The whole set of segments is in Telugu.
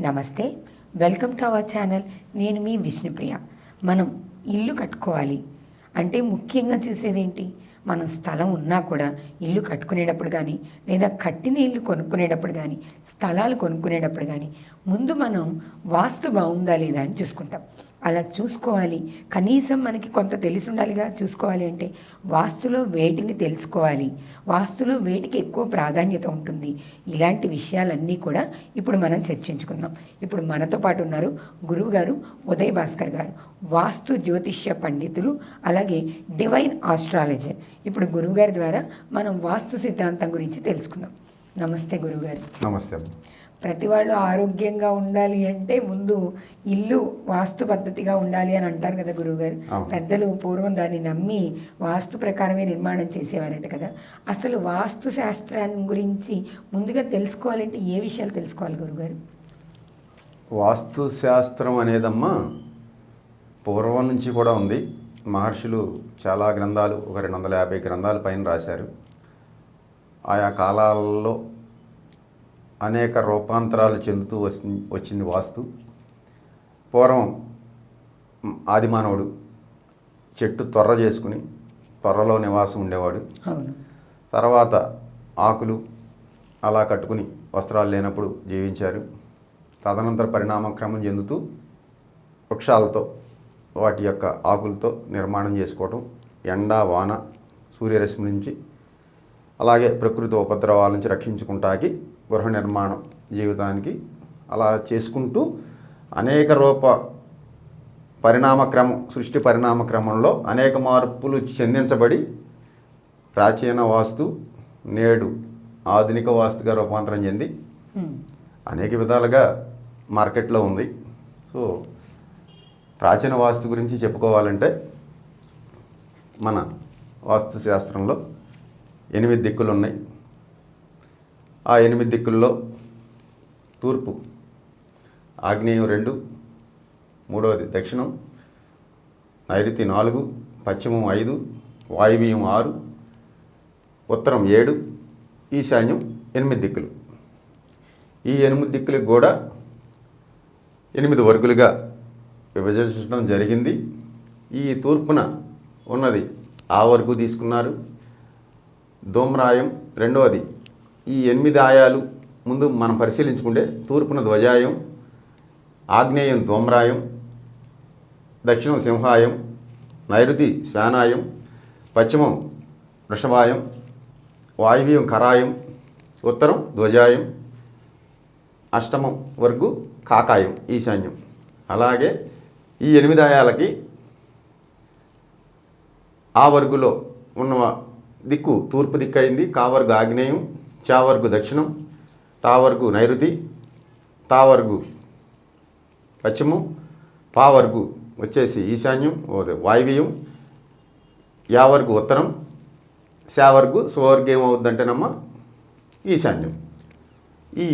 నమస్తే, వెల్కమ్ టు అవర్ ఛానల్. నేను మీ విష్ణుప్రియ. మనం ఇల్లు కట్టుకోవాలి అంటే ముఖ్యంగా చూసేది ఏంటి? మనం స్థలం ఉన్నా కూడా ఇల్లు కట్టుకునేటప్పుడు కానీ, లేదా కట్టిన ఇల్లు కొనుక్కునేటప్పుడు కానీ, స్థలాలు కొనుక్కునేటప్పుడు కానీ ముందు మనం వాస్తు బాగుందా లేదా అని చూసుకుంటాం. అలా చూసుకోవాలి. కనీసం మనకి కొంత తెలిసి ఉండాలిగా. చూసుకోవాలి అంటే వాస్తులో వేటిని తెలుసుకోవాలి, వాస్తులో వేటికి ఎక్కువ ప్రాధాన్యత ఉంటుంది. ఇలాంటి విషయాలన్నీ కూడా ఇప్పుడు మనం చర్చించుకుందాం. ఇప్పుడు మనతో పాటు ఉన్నారు గురువుగారు ఉదయ్ భాస్కర్ గారు, వాస్తు జ్యోతిష్య పండితులు, అలాగే డివైన్ ఆస్ట్రాలజర్. ఇప్పుడు గురువుగారి ద్వారా మనం వాస్తు సిద్ధాంతం గురించి తెలుసుకుందాం. నమస్తే గురువుగారు. నమస్తే. ప్రతి వాళ్ళు ఆరోగ్యంగా ఉండాలి అంటే ముందు ఇల్లు వాస్తు పద్ధతిగా ఉండాలి అని అంటారు కదా గురువుగారు. పెద్దలు పూర్వం దాన్ని నమ్మి వాస్తు ప్రకారమే నిర్మాణం చేసేవారట కదా. అసలు వాస్తు శాస్త్రాన్ని గురించి ముందుగా తెలుసుకోవాలంటే ఏ విషయాలు తెలుసుకోవాలి గురువుగారు? వాస్తు శాస్త్రం అనేదమ్మా పూర్వం నుంచి కూడా ఉంది. మహర్షులు చాలా గ్రంథాలు, ఒక 250 గ్రంథాల పైన రాశారు. ఆయా కాలాలలో అనేక రూపాంతరాలు చెందుతూ వచ్చింది వాస్తు. పూర్వం ఆదిమానవుడు చెట్టు తొర్ర చేసుకుని తొర్రలో నివాసం ఉండేవాడు. తర్వాత ఆకులు అలా కట్టుకుని వస్త్రాలు లేనప్పుడు జీవించారు. తదనంతర పరిణామక్రమం చెందుతూ వృక్షాలతో, వాటి యొక్క ఆకులతో నిర్మాణం చేసుకోవటం, ఎండ వాన సూర్యరశ్మి నుంచి, అలాగే ప్రకృతి ఉపద్రవాల నుంచి రక్షించుకుంటాకి గృహ నిర్మాణం జీవితానికి అలా చేసుకుంటూ అనేక పరిణామక్రమం, సృష్టి పరిణామక్రమంలో అనేక మార్పులు చెందించబడి ప్రాచీన వాస్తు నేడు ఆధునిక వాస్తుగా రూపాంతరం చెంది అనేక విధాలుగా మార్కెట్లో ఉంది. సో ప్రాచీన వాస్తు గురించి చెప్పుకోవాలంటే మన వాస్తు శాస్త్రంలో 8 దిక్కులు ఉన్నాయి. ఆ 8 దిక్కుల్లో తూర్పు ఆగ్నేయం 2, మూడవది దక్షిణం, నైరుతి 4, పశ్చిమం 5, వాయువ్యం 6, ఉత్తరం 7, ఈశాన్యం 8 దిక్కులు. ఈ 8 దిక్కులకు కూడా 8 వర్గులుగా విభజించడం జరిగింది. ఈ తూర్పున ఉన్నది ఆ వర్గు తీసుకున్నారు. ధూమ్రాయం రెండవది. ఈ 8 ఆయాలు ముందు మనం పరిశీలించుకుంటే తూర్పున ధ్వజాయం, ఆగ్నేయం ధూమ్రాయం, దక్షిణం సింహాయం, నైరుతి శ్వానాయం, పశ్చిమం వృషభాయం, వాయువ్యం కరాయం, ఉత్తరం ధ్వజాయం, అష్టమం వర్గు కాకాయం, ఈశాన్యం. అలాగే ఈ 8 ఆయాలకి ఆ వర్గులో ఉన్న దిక్కు తూర్పు దిక్కు అయింది. కావర్గు ఆగ్నేయం, చావర్గు దక్షిణం, తావర్గు నైరుతి, తావర్గు పశ్చిమం, పావర్గు వచ్చేసి ఈశాన్యం వాయువ్యం, యావర్గు ఉత్తరం, శావర్గు స్వర్గు ఏమవుద్దంటేనమ్మా ఈశాన్యం. ఈ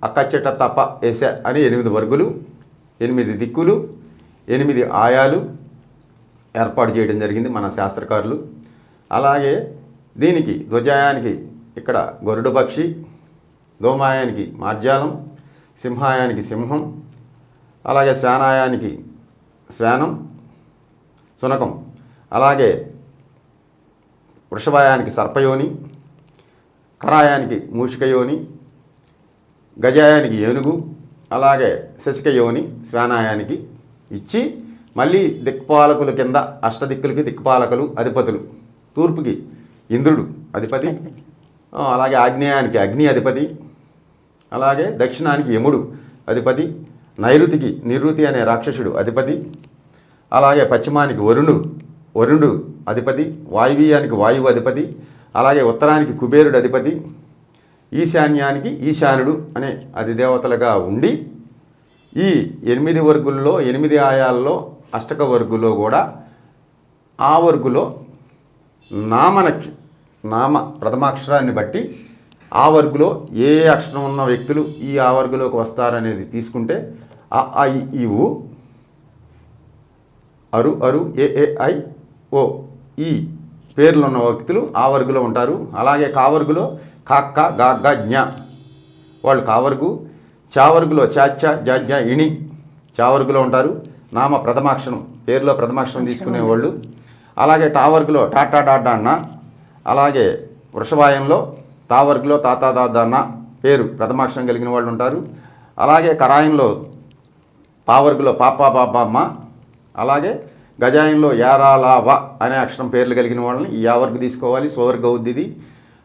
అక్కచెట్ట తప ఏస అని 8 వర్గులు, 8 దిక్కులు, 8 ఆయాలు ఏర్పాటు చేయడం జరిగింది మన శాస్త్రకారులు. అలాగే దీనికి ధ్వజాయానికి ఇక్కడ గరుడ పక్షి, ధూమాయానికి మార్జాలం, సింహాయానికి సింహం, అలాగే శ్వానాయానికి శ్వానం శునకం, అలాగే వృషభాయానికి సర్పయోని, కరాయానికి మూషికయోని, గజాయానికి ఏనుగు, అలాగే శశికయోని శ్వానాయానికి ఇచ్చి మళ్ళీ దిక్పాలకుల కింద అష్టదిక్కులకి దిక్పాలకులు అధిపతులు. తూర్పుకి ఇంద్రుడు అధిపతి, అలాగే ఆగ్నేయానికి అగ్ని అధిపతి, అలాగే దక్షిణానికి యముడు అధిపతి, నైరుతికి నిరుతి అనే రాక్షసుడు అధిపతి, అలాగే పశ్చిమానికి వరుణుడు అధిపతి, వాయువ్యానికి వాయువు అధిపతి, అలాగే ఉత్తరానికి కుబేరుడు అధిపతి, ఈశాన్యానికి ఈశానుడు అనే అధిదేవతలుగా ఉండి ఈ 8 వర్గుల్లో 8 ఆయాల్లో అష్టక వర్గులో కూడా ఆ వర్గులో నామ ప్రథమాక్షరాన్ని బట్టి ఆ వర్గులో ఏ అక్షరం ఉన్న వ్యక్తులు ఈ ఆ వర్గులోకి వస్తారనేది తీసుకుంటే ఆ ఈ ఊ, అరు అరు ఏ ఏ ఐ ఓ ఈ పేర్లు ఉన్న వ్యక్తులు ఆ వర్గులో ఉంటారు. అలాగే కావర్గులో కాక్క గాగ్గ జ్ఞ వాళ్ళు కావర్గు, చావర్గులో చాచ జాజ్ఞ ఇణి చావర్గులో ఉంటారు. నామ ప్రథమాక్షరం, పేరులో ప్రథమాక్షరం తీసుకునేవాళ్ళు. అలాగే టావర్గులో టాటా డాడా అన్న. అలాగే వృషభాయంలో తావర్గులో తాతా దాదా అన్న పేరు ప్రథమాక్షరం కలిగిన వాళ్ళు ఉంటారు. అలాగే కరాయంలో పావర్గులో పాపా బాబా అమ్మ. అలాగే గజాయంలో యారాలావ అనే అక్షరం పేర్లు కలిగిన వాళ్ళని ఈ యావర్గు తీసుకోవాలి, స్వవర్గ అవుద్ది.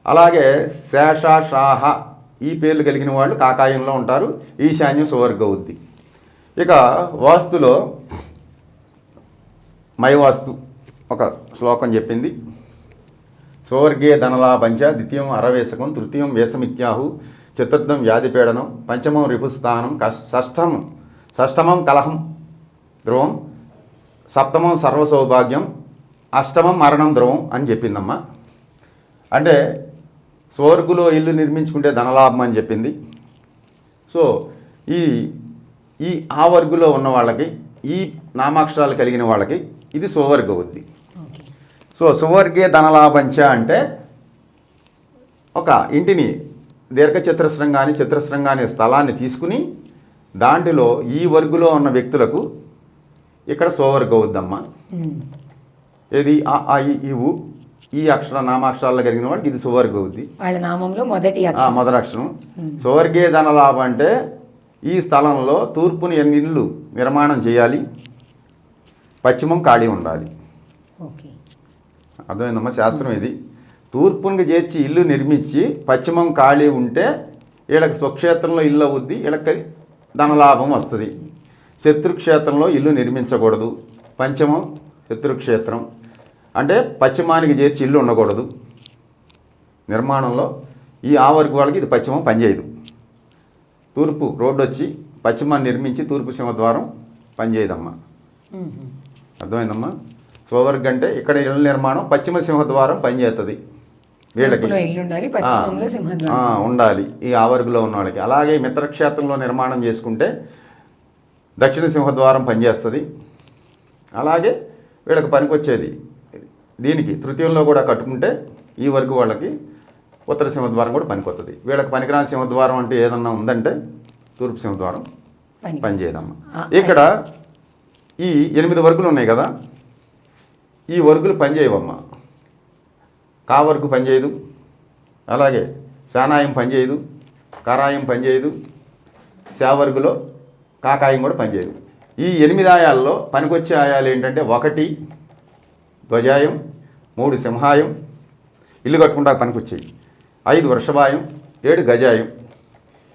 అలాగే శేష షాహ ఈ పేర్లు కలిగిన వాళ్ళు కాకాయంలో ఉంటారు, ఈశాన్యం స్వవర్గ అవుద్ది. ఇక వాస్తులో మైవాస్తు ఒక శ్లోకం చెప్పింది. స్వర్గే ధనలాభంచ ద్వితీయం అరవేశకం తృతీయం వేషమిత్యాహు చతుర్థం వ్యాధిపీడనం పంచమం రిపుస్థానం షష్టమం కలహం ధ్రువం సప్తమం సర్వసౌభాగ్యం అష్టమం మరణం ధ్రువం అని చెప్పిందమ్మా. అంటే స్వర్గులో ఇల్లు నిర్మించుకుంటే ధనలాభం అని చెప్పింది. సో ఈ ఆ వర్గులో ఉన్న వాళ్ళకి, ఈ నామాక్షరాలు కలిగిన వాళ్ళకి ఇది స్వర్గ అవుద్ది. సో సువర్గే ధనలాభంచ అంటే ఒక ఇంటిని దీర్ఘచతురస్రం కానీ చతురస్రం కానీ స్థలాన్ని తీసుకుని దాంట్లో ఈ వర్గులో ఉన్న వ్యక్తులకు ఇక్కడ స్వర్గ అవుద్దమ్మా. ఏది ఆ ఈ ఊ ఈ అక్షర నామాక్షరాలు కలిగిన వాళ్ళకి ఇది సువర్గ అవుద్ది. వాళ్ళ నామంలో మొదటి అక్షరం. సువర్గే ధనలాభం అంటే ఈ స్థలంలో తూర్పుని ఎన్ని ఇళ్ళు నిర్మాణం చేయాలి, పశ్చిమం ఖాళీ ఉండాలి. అర్థమైందమ్మా శాస్త్రం ఇది. తూర్పునికి చేర్చి ఇల్లు నిర్మించి పశ్చిమం ఖాళీ ఉంటే వీళ్ళకి స్వక్షేత్రంలో ఇల్లు అవుద్ది, వీళ్ళకి ధనలాభం వస్తుంది. శత్రుక్షేత్రంలో ఇల్లు నిర్మించకూడదు. పంచమం శత్రుక్షేత్రం అంటే పశ్చిమానికి చేర్చి ఇల్లు ఉండకూడదు నిర్మాణంలో. ఈ ఆవర్గు వాళ్ళకి ఇది పశ్చిమం పనిచేయదు. తూర్పు రోడ్డు వచ్చి పశ్చిమాన్ని నిర్మించి తూర్పు సింహద్వారం పనిచేయదమ్మా. అర్థమైందమ్మా. స్వర్గ అంటే ఇక్కడ ఇళ్ళ నిర్మాణం పశ్చిమ సింహద్వారం పనిచేస్తుంది వీళ్ళకి ఉండాలి, ఈ ఆవర్గులో ఉన్న వాళ్ళకి. అలాగే మిత్రక్షేత్రంలో నిర్మాణం చేసుకుంటే దక్షిణ సింహద్వారం పనిచేస్తుంది. అలాగే వీళ్ళకి పనికొచ్చేది దీనికి తృతీయంలో కూడా కట్టుకుంటే ఈ వర్గు వాళ్ళకి ఉత్తర సింహద్వారం కూడా పనికొస్తుంది. వీళ్ళకి పనికిరాని సింహద్వారం అంటే ఏదన్నా ఉందంటే తూర్పు సింహద్వారం పనిచేయదమ్మా. ఇక్కడ ఈ 8 వర్గులు ఉన్నాయి కదా, ఈ వర్గులు పనిచేయవమ్మా. కావర్గు పనిచేయదు, అలాగే శానాయం పనిచేయదు, కరాయం పనిచేయదు, శావర్గులో కాకాయం కూడా పనిచేయదు. ఈ 8 ఆయాల్లో పనికొచ్చే ఆయాలు ఏంటంటే 1 ధ్వజాయం, 3 సింహాయం ఇల్లు కట్టుకుంటా పనికొచ్చాయి, 5 వృషభాయం, 7 గజాయం.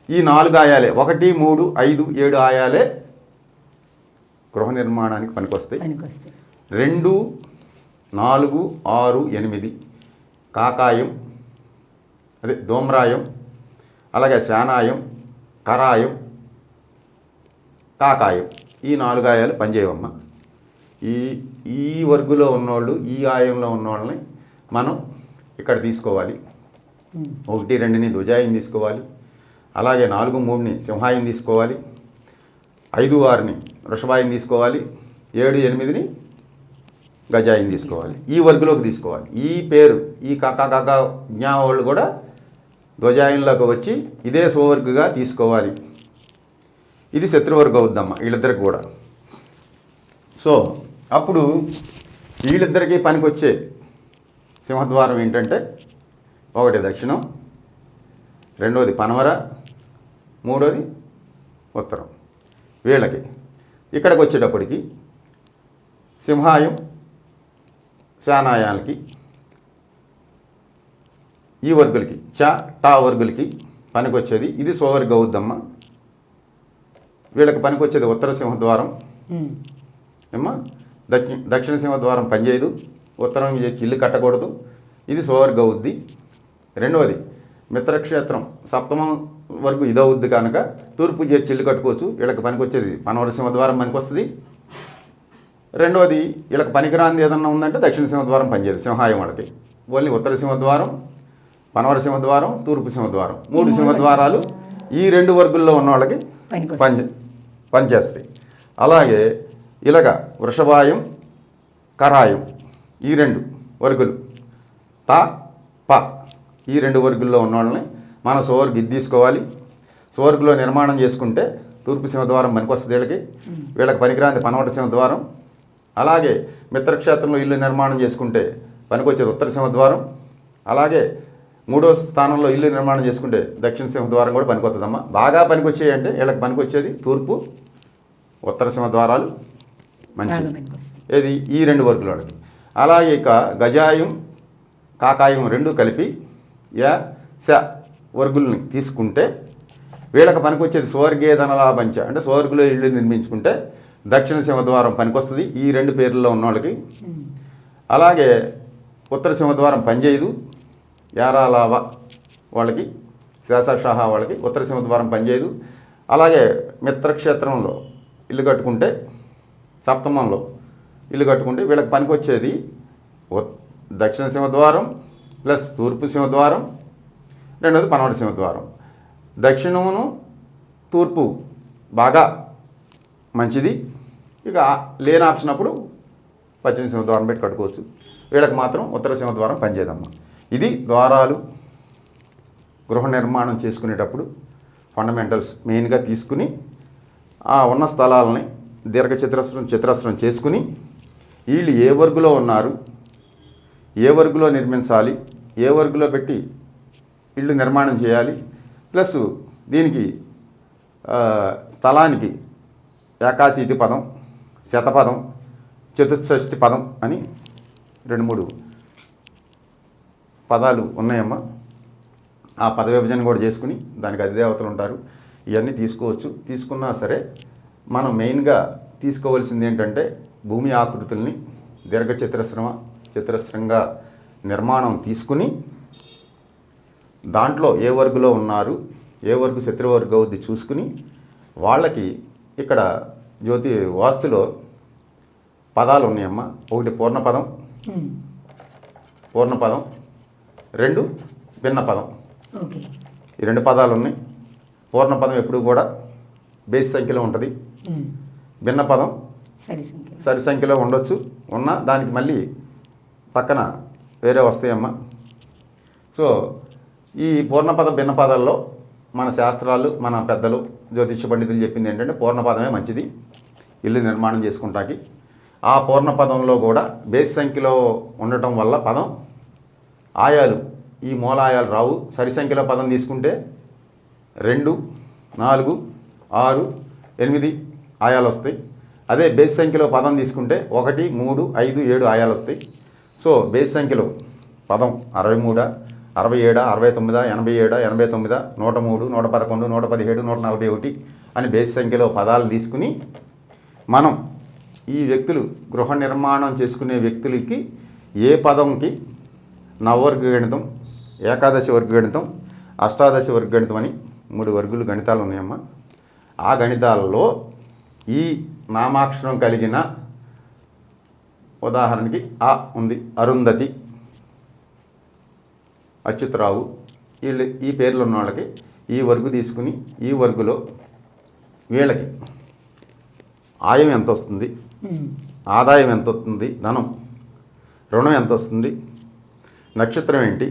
ఈ 4 ఆయాలే 1, 3, 5, 7 ఆయాలే గృహ నిర్మాణానికి పనికొస్తాయి. 2, 4, 6, 8 కాకాయం, అదే ధూమ్రాయం, అలాగే శానాయం, కరాయం, కాకాయం. ఈ 4 ఆయాలు పనిచేయవమ్మా. ఈ వర్గులో ఉన్నవాళ్ళు, ఈ ఆయంలో ఉన్నవాళ్ళని మనం ఇక్కడ తీసుకోవాలి. 1, 2ని ధ్వజాయం తీసుకోవాలి, అలాగే 4, 3ని సింహాయం తీసుకోవాలి, 5, 6ని వృషభాయం తీసుకోవాలి, 7, 8ని గజాయం తీసుకోవాలి. ఈ వర్గులోకి తీసుకోవాలి. ఈ పేరు ఈ కాకా జ్ఞా వాళ్ళు కూడా ధ్వజాయంలోకి వచ్చి ఇదే స్వవర్గుగా తీసుకోవాలి. ఇది శత్రువర్గం అవుద్దమ్మా వీళ్ళిద్దరికి కూడా. సో అప్పుడు వీళ్ళిద్దరికీ పనికొచ్చే సింహద్వారం ఏంటంటే 1 దక్షిణం, 2ది పనమర, 3ది ఉత్తరం. వీళ్ళకి ఇక్కడికి వచ్చేటప్పటికి సింహాయం శానాయాలకి ఈ వర్గులకి టా వర్గులకి పనికొచ్చేది ఇది స్వవర్గ అవుద్దమ్మా. వీళ్ళకి పనికొచ్చేది ఉత్తర సింహద్వారం ఏమ్మా. దక్షిణ సింహద్వారం పనిచేయదు, ఉత్తరం చేసి ఇల్లు కట్టకూడదు, ఇది స్వవర్గ అవుద్ది. 2వది మిత్రక్షేత్రం సప్తమం వరకు ఇదవుద్ది కనుక తూర్పు చేర్చి ఇల్లు కట్టుకోవచ్చు. వీళ్ళకి పనికొచ్చేది పనవర సింహద్వారం పనికొస్తుంది. 2వది వీళ్ళకి పనికిరాంది ఏదన్నా ఉందంటే దక్షిణ సింహద్వారం పనిచేయదు సింహాయం వాళ్ళకి. ఓన్లీ ఉత్తర సింహద్వారం, పనవర సింహద్వారం, తూర్పు సింహద్వారం 3 సింహద్వారాలు ఈ 2 వర్గుల్లో ఉన్న వాళ్ళకి పనిచేస్తాయి. అలాగే ఇలాగ వృషభాయం, కరాయం ఈ 2 వర్గులు, తా ప ఈ 2 వర్గుల్లో ఉన్న వాళ్ళని మన స్వర్గ ఇది తీసుకోవాలి. స్వర్గులో నిర్మాణం చేసుకుంటే తూర్పు సింహద్వారం పనికొస్తుంది వీళ్ళకి. వీళ్ళకి పనికిరాంది పనవట సింహద్వారం. అలాగే మిత్రక్షేత్రంలో ఇల్లు నిర్మాణం చేసుకుంటే పనికొచ్చేది ఉత్తర సింహద్వారం. అలాగే 3వ స్థానంలో ఇల్లు నిర్మాణం చేసుకుంటే దక్షిణ సింహద్వారం కూడా పనికొస్తుందమ్మా. బాగా పనికొచ్చేవి అంటే వీళ్ళకి పనికొచ్చేది తూర్పు ఉత్తర సింహద్వారాలు మంచిది. ఏది ఈ 2 వర్గుల వాళ్ళకి. అలాగే ఇక గజాయం కాకాయం 2 కలిపి యా శ వర్గుల్ని తీసుకుంటే వీళ్ళకి పనికొచ్చేది స్వర్గీయ ధనలాభంచ అంటే స్వర్గులో ఇల్లు నిర్మించుకుంటే దక్షిణ సింహద్వారం పనికొస్తుంది ఈ 2 పేర్లలో ఉన్న వాళ్ళకి. అలాగే ఉత్తర సింహద్వారం పనిచేయదు యారాలాభ వాళ్ళకి, శేషాషాహ వాళ్ళకి ఉత్తర సింహద్వారం పనిచేయదు. అలాగే మిత్రక్షేత్రంలో ఇల్లు కట్టుకుంటే సప్తమంలో ఇల్లు కట్టుకుంటే వీళ్ళకి పనికొచ్చేది దక్షిణ సింహద్వారం ప్లస్ తూర్పు సింహద్వారం, రెండోది పనవట సింహద్వారం. దక్షిణమును తూర్పు బాగా మంచిది. ఇక లేని ఆప్షన్ అప్పుడు పశ్చిమ సింహద్వారం పెట్టి కట్టుకోవచ్చు. వీళ్ళకి మాత్రం ఉత్తర సింహద్వారం పనిచేయదమ్మా. ఇది ద్వారాలు గృహ నిర్మాణం చేసుకునేటప్పుడు ఫండమెంటల్స్ మెయిన్గా తీసుకుని ఆ ఉన్న స్థలాలని చతురస్రం చేసుకుని వీళ్ళు ఏ వర్గులో ఉన్నారు, ఏ వర్గులో నిర్మించాలి, ఏ వర్గులో పెట్టి ఇళ్ళు నిర్మాణం చేయాలి, ప్లస్ దీనికి స్థలానికి ఏకాశీతి పదం, శతపదం, చతుషష్ఠి పదం అని 2-3 పదాలు ఉన్నాయమ్మా. ఆ పద విభజన కూడా చేసుకుని దానికి అధిదేవతలు ఉంటారు. ఇవన్నీ తీసుకోవచ్చు. తీసుకున్నా సరే మనం మెయిన్గా తీసుకోవాల్సింది ఏంటంటే భూమి ఆకృతుల్ని చతురస్రంగా నిర్మాణం తీసుకుని దాంట్లో ఏ వర్గులో ఉన్నారు, ఏ వర్గు శత్రువర్గ అవుద్ది చూసుకుని వాళ్ళకి ఇక్కడ జ్యోతి వాస్తులో పదాలు ఉన్నాయమ్మా. ఒకటి పూర్ణపదం, 2 భిన్న పదం. ఈ 2 పదాలు ఉన్నాయి. పూర్ణపదం ఎప్పుడు కూడా బేసి సంఖ్యలో ఉంటుంది. భిన్న పదం సరి సంఖ్యలో ఉండొచ్చు. ఉన్నా దానికి మళ్ళీ పక్కన వేరే వస్తాయమ్మా. సో ఈ పూర్ణపద భిన్న పదాల్లో మన శాస్త్రాలు, మన పెద్దలు, జ్యోతిష పండితులు చెప్పింది ఏంటంటే పూర్ణపదమే మంచిది ఇల్లు నిర్మాణం చేసుకుంటాకి. ఆ పూర్ణపదంలో కూడా బేసి సంఖ్యలో ఉండటం వల్ల పదం ఆయాలు, ఈ మూలాయాలు రావు. సరి సంఖ్యలో పదం తీసుకుంటే 2, 4, 6, 8 ఆయాలు వస్తాయి. అదే బేసి సంఖ్యలో పదం తీసుకుంటే 1, 3, 5, 7 ఆయాలు వస్తాయి. సో బేసి సంఖ్యలో పదం 63, 67, 69, 87, 89, 103, 111, 117, 141 అని బేసి సంఖ్యలో పదాలు తీసుకుని మనం ఈ వ్యక్తులు గృహ నిర్మాణం చేసుకునే వ్యక్తులకి ఏ పదంకి నవవర్గ గణితం, ఏకాదశి వర్గ గణితం, అష్టాదశి వర్గ గణితం అని 3 వర్గులు గణితాలు ఉన్నాయమ్మా. ఆ గణితాలలో ఈ నామాక్షరం కలిగిన ఉదాహరణకి ఆ ఉంది, అరుంధతి, అచ్యుతరావు, వీళ్ళు ఈ పేర్లు ఉన్న వాళ్ళకి ఈ వర్గు తీసుకుని ఈ వర్గులో వీళ్ళకి ఆయం ఎంత వస్తుంది, ఆదాయం ఎంత వస్తుంది, ధనం, రుణం ఎంత వస్తుంది, నక్షత్రం ఏంటి,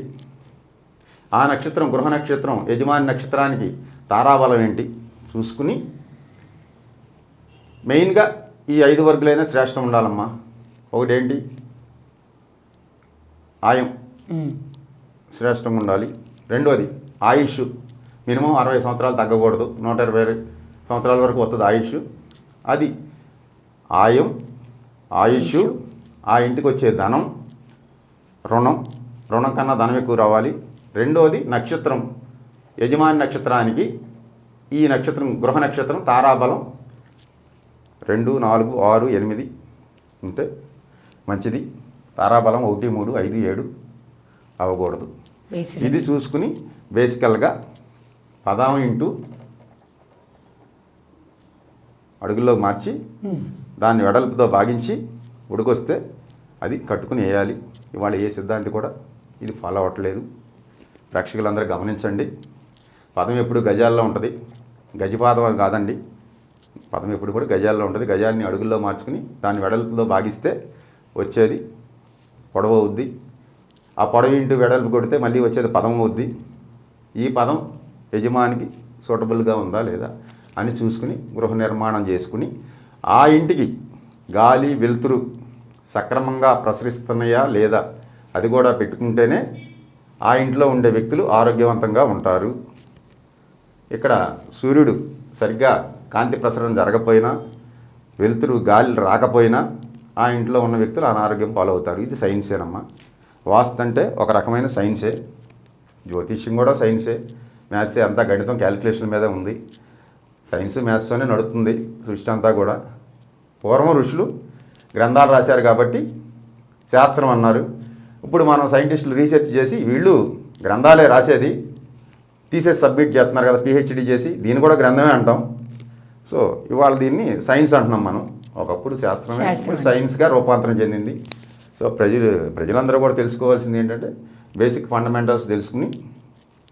ఆ నక్షత్రం గృహ నక్షత్రం యజమాని నక్షత్రానికి తారాబలం ఏంటి చూసుకుని మెయిన్గా ఈ 5 వర్గులైనా శ్రేష్టం ఉండాలమ్మా. ఒకటేంటి ఆయం శ్రేష్టంగా ఉండాలి. రెండోది ఆయుష్ మినిమం 60 సంవత్సరాలు తగ్గకూడదు. 120 సంవత్సరాల వరకు వస్తుంది ఆయుష్. అది ఆయం, ఆయుష్, ఆ ఇంటికి వచ్చే ధనం, రుణం కన్నా ధనం ఎక్కువ రావాలి. రెండోది నక్షత్రం, యజమాని నక్షత్రానికి ఈ నక్షత్రం గృహ నక్షత్రం తారాబలం 2, 4, 6, 8 ఉంటే మంచిది. తారాబలం 1, 3, 5, 7 అవ్వకూడదు. ఇది చూసుకుని బేసికల్గా 10 ఇంటూ అడుగుల్లో మార్చి దాన్ని వెడల్పుతో భాగించి ఉడికొస్తే అది కట్టుకుని వేయాలి. ఇవాళ ఏ సిద్ధాంతి కూడా ఇది ఫాలో అవ్వట్లేదు. ప్రేక్షకులందరూ గమనించండి. పదం ఎప్పుడు గజాల్లో ఉంటుంది, గజపాదం కాదండి. పదం ఎప్పుడు కూడా గజాల్లో ఉంటుంది. గజాన్ని అడుగుల్లో మార్చుకుని దాన్ని వెడల్పులో భాగిస్తే వచ్చేది పొడవు అవుద్ది. ఆ పొడవు ఇంటూ వెడల్పు కొడితే మళ్ళీ వచ్చేది పదం అవుద్ది. ఈ పదం యజమానికి సూటబుల్గా ఉందా లేదా అని చూసుకుని గృహ నిర్మాణం చేసుకుని ఆ ఇంటికి గాలి వెలుతురు సక్రమంగా ప్రసరిస్తున్నాయా లేదా అది కూడా పెట్టుకుంటేనే ఆ ఇంట్లో ఉండే వ్యక్తులు ఆరోగ్యవంతంగా ఉంటారు. ఇక్కడ సూర్యుడు సరిగ్గా కాంతి ప్రసరణ జరగకపోయినా వెలుతురు గాలి రాకపోయినా ఆ ఇంట్లో ఉన్న వ్యక్తులు అనారోగ్యం పాలవుతారు. ఇది సైన్సేనమ్మా. వాస్తు అంటే ఒక రకమైన సైన్సే, జ్యోతిష్యం కూడా సైన్సే, మ్యాథ్సే, అంతా గణితం క్యాలిక్యులేషన్ మీద ఉంది. సైన్స్ మ్యాథ్స్తోనే నడుస్తుంది సృష్టి అంతా కూడా. పూర్వం ఋషులు గ్రంథాలు రాశారు కాబట్టి శాస్త్రం అన్నారు. ఇప్పుడు మనం సైంటిస్టులు రీసెర్చ్ చేసి వీళ్ళు గ్రంథాలే రాసేది తీసేసి సబ్మిట్ చేస్తున్నారు కదా పిహెచ్డి చేసి, దీన్ని కూడా గ్రంథమే అంటాం. సో ఇవాళ దీన్ని సైన్స్ అంటున్నాం మనం. ఒకప్పుడు శాస్త్రమే, ఇప్పుడు సైన్స్గా రూపాంతరం చెందింది. సో ప్రజలందరూ కూడా తెలుసుకోవాల్సింది ఏంటంటే బేసిక్ ఫండమెంటల్స్ తెలుసుకుని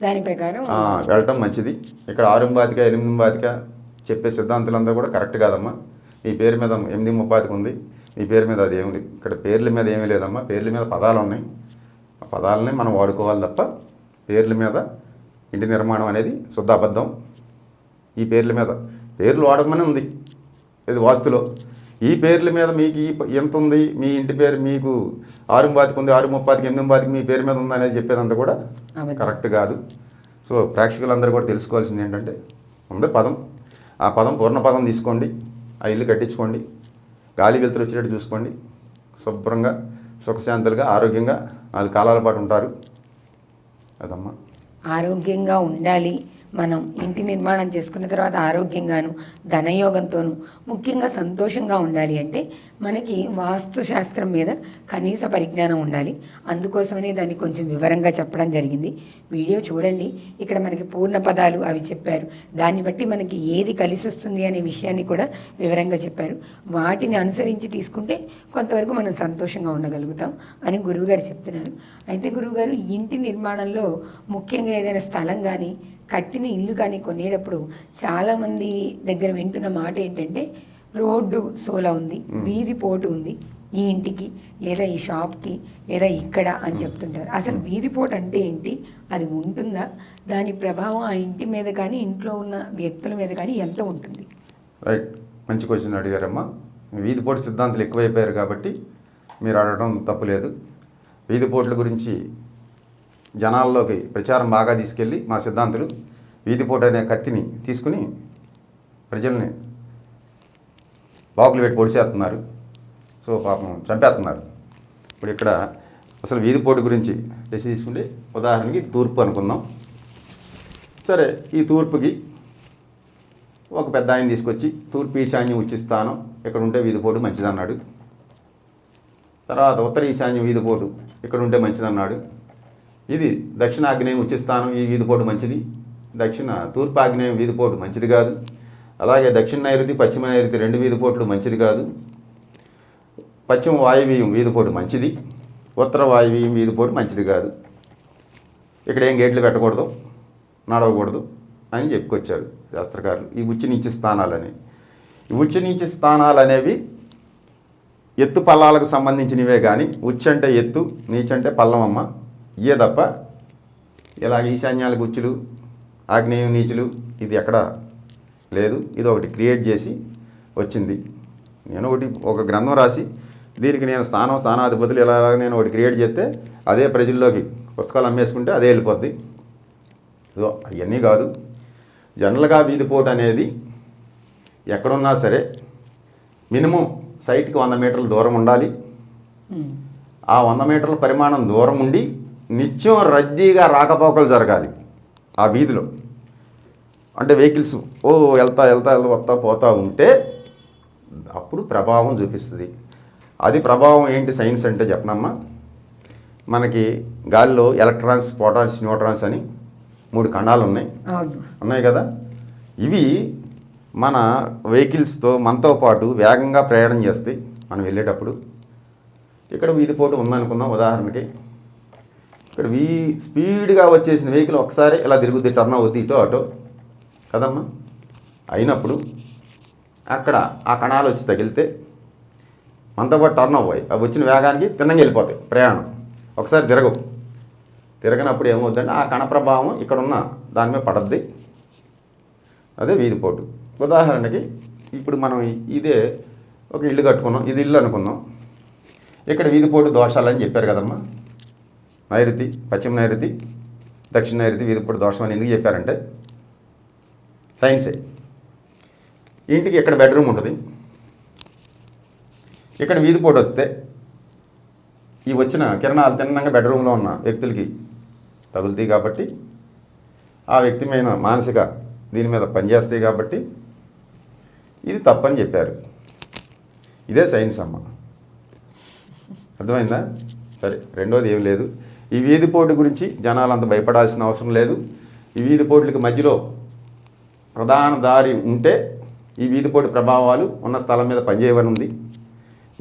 దాని ప్రకారం వెళ్ళటం మంచిది. ఇక్కడ 6 8 చెప్పే సిద్ధాంతాలంతా కూడా కరెక్ట్ కాదమ్మా. మీ పేరు మీద 8 ఉంది, మీ పేరు మీద అది ఏమి లేదు. ఇక్కడ పేర్ల మీద ఏమీ లేదమ్మా. పేర్ల మీద పదాలు ఉన్నాయి, ఆ పదాలనే మనం వాడుకోవాలి తప్ప పేర్ల మీద ఇంటి నిర్మాణం అనేది శుద్ధ అబద్ధం. ఈ పేర్ల మీద పేర్లు వాడకమని ఉంది ఇది వాస్తులో. ఈ పేర్ల మీద మీకు ఎంత ఉంది, మీ ఇంటి పేరు మీకు 6 ఉంది, 6 8 మీ పేరు మీద ఉంది అనేది చెప్పేదంతా కూడా కరెక్ట్ కాదు. సో ప్రేక్షకులందరూ కూడా తెలుసుకోవాల్సింది ఏంటంటే ఉంది పదం, ఆ పదం పూర్ణ పదం తీసుకోండి, ఆ ఇల్లు కట్టించుకోండి, గాలి వెలుతురు వచ్చేటట్టు చూసుకోండి, శుభ్రంగా సుఖశాంతులుగా ఆరోగ్యంగా 4 కాలాల పాటు ఉంటారు. అదమ్మా. ఆరోగ్యంగా ఉండాలి. మనం ఇంటి నిర్మాణం చేసుకున్న తర్వాత ఆరోగ్యంగాను ధనయోగంతోనూ ముఖ్యంగా సంతోషంగా ఉండాలి అంటే మనకి వాస్తు శాస్త్రం మీద కనీస పరిజ్ఞానం ఉండాలి. అందుకోసమనే దాన్ని కొంచెం వివరంగా చెప్పడం జరిగింది. వీడియో చూడండి, ఇక్కడ మనకి పూర్ణ పదాలు అవి చెప్పారు. దాన్ని బట్టి మనకి ఏది కలిసి వస్తుంది అనే విషయాన్ని కూడా వివరంగా చెప్పారు. వాటిని అనుసరించి తీసుకుంటే కొంతవరకు మనం సంతోషంగా ఉండగలుగుతాం అని గురువుగారు చెప్తున్నారు. అయితే గురువుగారు ఇంటి నిర్మాణంలో ముఖ్యంగా ఏదైనా స్థలం కానీ కట్టిన ఇల్లు కానీ కొనేటప్పుడు చాలామంది దగ్గర వింటున్న మాట ఏంటంటే రోడ్డు సోల ఉంది, వీధి పోటు ఉంది ఈ ఇంటికి లేదా ఈ షాప్కి లేదా ఇక్కడ అని చెప్తుంటారు. అసలు వీధి పోటు అంటే ఏంటి, అది ఉంటుందా, దాని ప్రభావం ఆ ఇంటి మీద కానీ ఇంట్లో ఉన్న వ్యక్తుల మీద కానీ ఎంత ఉంటుంది? రైట్, మంచి క్వశ్చన్ అడిగారమ్మా. వీధి పోటు సిద్ధాంతాలు ఎక్కువైపోయారు కాబట్టి మీరు అడగడం తప్పులేదు. వీధి పోట్ల గురించి జనాల్లోకి ప్రచారం బాగా తీసుకెళ్ళి మా సిద్ధాంతులు వీధిపోటు అనే కత్తిని తీసుకుని ప్రజల్ని బాకులు పెట్టి పొడిసేస్తున్నారు. సో పాపం చంపేస్తున్నారు. ఇప్పుడు ఇక్కడ అసలు వీధిపోటు గురించి తీసుకుంటే ఉదాహరణకి తూర్పు అనుకుందాం. సరే, ఈ తూర్పుకి ఒక పెద్ద ఆయన తీసుకొచ్చి తూర్పు ఈశాన్యం ఉచ్చిస్తానం ఇక్కడ ఉంటే వీధిపోటు మంచిదన్నాడు. తర్వాత ఉత్తర ఈశాన్యం వీధిపోటు ఇక్కడ ఉంటే మంచిదన్నాడు. ఇది దక్షిణ ఆగ్నేయం ఉచ్చిస్థానం, ఈ వీధిపోటు మంచిది. తూర్పు ఆగ్నేయం వీధిపోటు మంచిది కాదు. అలాగే దక్షిణ నైరుతి పశ్చిమ నైరుతి 2 వీధిపోట్లు మంచిది కాదు. పశ్చిమ వాయువ్యం వీధిపోటు మంచిది, ఉత్తర వాయువ్యం వీధిపోటు మంచిది కాదు. ఇక్కడ ఏం గేట్లు పెట్టకూడదు, నడవకూడదు అని చెప్పుకొచ్చారు శాస్త్రకారులు. ఈ ఉచ్చి నీచ స్థానాలని, ఈ ఉచ్చి నీచ స్థానాలు అనేవి ఎత్తు పల్లాలకు సంబంధించినవే కానీ ఉచ్చి అంటే ఎత్తు, నీచ్ అంటే పల్లమమ్మ, ఇయే తప్ప ఇలాగ ఈశాన్యాలకు ఉచ్చులు ఆగ్నేయం నీచులు ఇది ఎక్కడ లేదు. ఇది ఒకటి క్రియేట్ చేసి వచ్చింది. నేను ఒక గ్రంథం రాసి దీనికి నేను స్థానాధిపతులు ఇలా నేను ఒకటి క్రియేట్ చేస్తే అదే ప్రజల్లోకి పుస్తకాలు అమ్మేసుకుంటే అదే వెళ్ళిపోద్ది. ఇదో అవన్నీ కాదు. జనరల్గా వీధిపోటు అనేది ఎక్కడున్నా సరే మినిమం సైట్కి 100 మీటర్ల దూరం ఉండాలి. ఆ 100 మీటర్ల పరిమాణం దూరం ఉండి నిత్యం రద్దీగా రాకపోకలు జరగాలి ఆ వీధిలో. అంటే వెహికల్స్ వెళ్తా వస్తా పోతూ ఉంటే అప్పుడు ప్రభావం చూపిస్తుంది. అది ప్రభావం ఏంటి సైన్స్ అంటే చెప్పనమ్మా. మనకి గాలిలో ఎలక్ట్రాన్స్, ప్రోటాన్స్, న్యూట్రాన్స్ అని 3 కణాలు ఉన్నాయి కదా. ఇవి మన వెహికల్స్తో మనతో పాటు వేగంగా ప్రయాణం చేస్తాయి మనం వెళ్ళేటప్పుడు. ఇక్కడ వీధిపోటు ఉందనుకుందాం ఉదాహరణకి. ఇక్కడ స్పీడ్గా వచ్చేసిన వెహికల్ ఒకసారి ఇలా తిరుగుద్ది, టర్న్ అవుద్ది ఇటో అటో కదమ్మా. అయినప్పుడు అక్కడ ఆ కణాలు వచ్చి తగిలితే మనతో పాటు టర్న్ అవ్వాయి, అవి వచ్చిన వేగానికి తిన్నంగా వెళ్ళిపోతాయి. ప్రయాణం ఒకసారి తిరగనప్పుడు ఏమవుతుందంటే ఆ కణ ప్రభావం ఇక్కడున్న దాని మీద పడద్ది. అదే వీధిపోటు. ఉదాహరణకి ఇప్పుడు మనం ఇదే ఒక ఇల్లు కట్టుకున్నాం, ఇది ఇల్లు అనుకుందాం. ఇక్కడ వీధిపోటు దోషాలని చెప్పారు కదమ్మా. నైరుతి, పశ్చిమ నైరుతి, దక్షిణ నైరుతి వీధిపోటు దోషం అని ఎందుకు చెప్పారంటే సైన్సే. ఇంటికి ఇక్కడ బెడ్రూమ్ ఉంటుంది, ఇక్కడ వీధిపోటు వస్తే ఈ వచ్చిన కిరణాలు తిన్నంగా బెడ్రూమ్లో ఉన్న వ్యక్తులకి తగులుతాయి కాబట్టి ఆ వ్యక్తి మీద మానసిక దీని మీద పనిచేస్తాయి కాబట్టి ఇది తప్పని చెప్పారు. ఇదే సైన్స్ అమ్మ. అర్థమైందా? సరే, రెండోది ఏం లేదు. ఈ వీధిపోటు గురించి జనాలు అంత భయపడాల్సిన అవసరం లేదు. ఈ వీధిపోట్లకి మధ్యలో ప్రధాన దారి ఉంటే ఈ వీధిపోటు ప్రభావాలు ఉన్న స్థలం మీద పనిచేయవని ఉంది.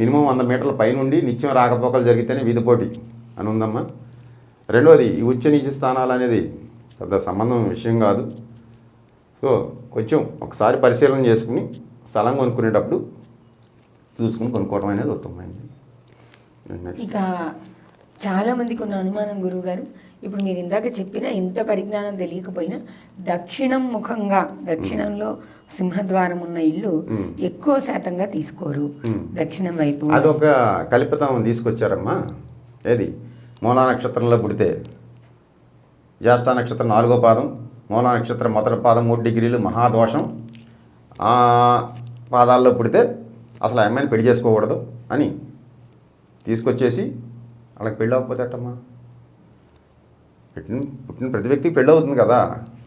మినిమం 100 మీటర్ల పైనుండి నిత్యం రాకపోకలు జరిగితేనే వీధిపోటి అని ఉందమ్మా. రెండోది ఈ ఉచ్చ నీచ స్థానాలు అనేది పెద్ద సంబంధం విషయం కాదు. సో కొంచెం ఒకసారి పరిశీలన చేసుకుని స్థలం కొనుక్కునేటప్పుడు చూసుకుని కొనుక్కోవడం అనేది ఉత్తమమైంది. ఇక చాలామందికి ఉన్న అనుమానం గురువుగారు, ఇప్పుడు మీరు ఇందాక చెప్పిన ఇంత పరిజ్ఞానం తెలియకపోయినా దక్షిణం ముఖంగా దక్షిణంలో సింహద్వారం ఉన్న ఇల్లు ఎక్కువ శాతంగా తీసుకోరు. దక్షిణం వైపు అదొక కల్పితం తీసుకొచ్చారమ్మా. ఏది మూలా నక్షత్రంలో పుడితే జ్యేష్ఠ నక్షత్రం 4వ పాదం, మూలా నక్షత్రం మొదటి పాదం 3 డిగ్రీలు మహాదోషం. ఆ పాదాల్లో పుడితే అసలు ఆ అమ్మాయిని పెళ్లి చేసుకోకూడదు అని తీసుకొచ్చేసి వాళ్ళకి పెళ్ళి అవ్వకపోతే అట్టమ్మా. పుట్టిన ప్రతి వ్యక్తికి పెళ్ళి అవుతుంది కదా.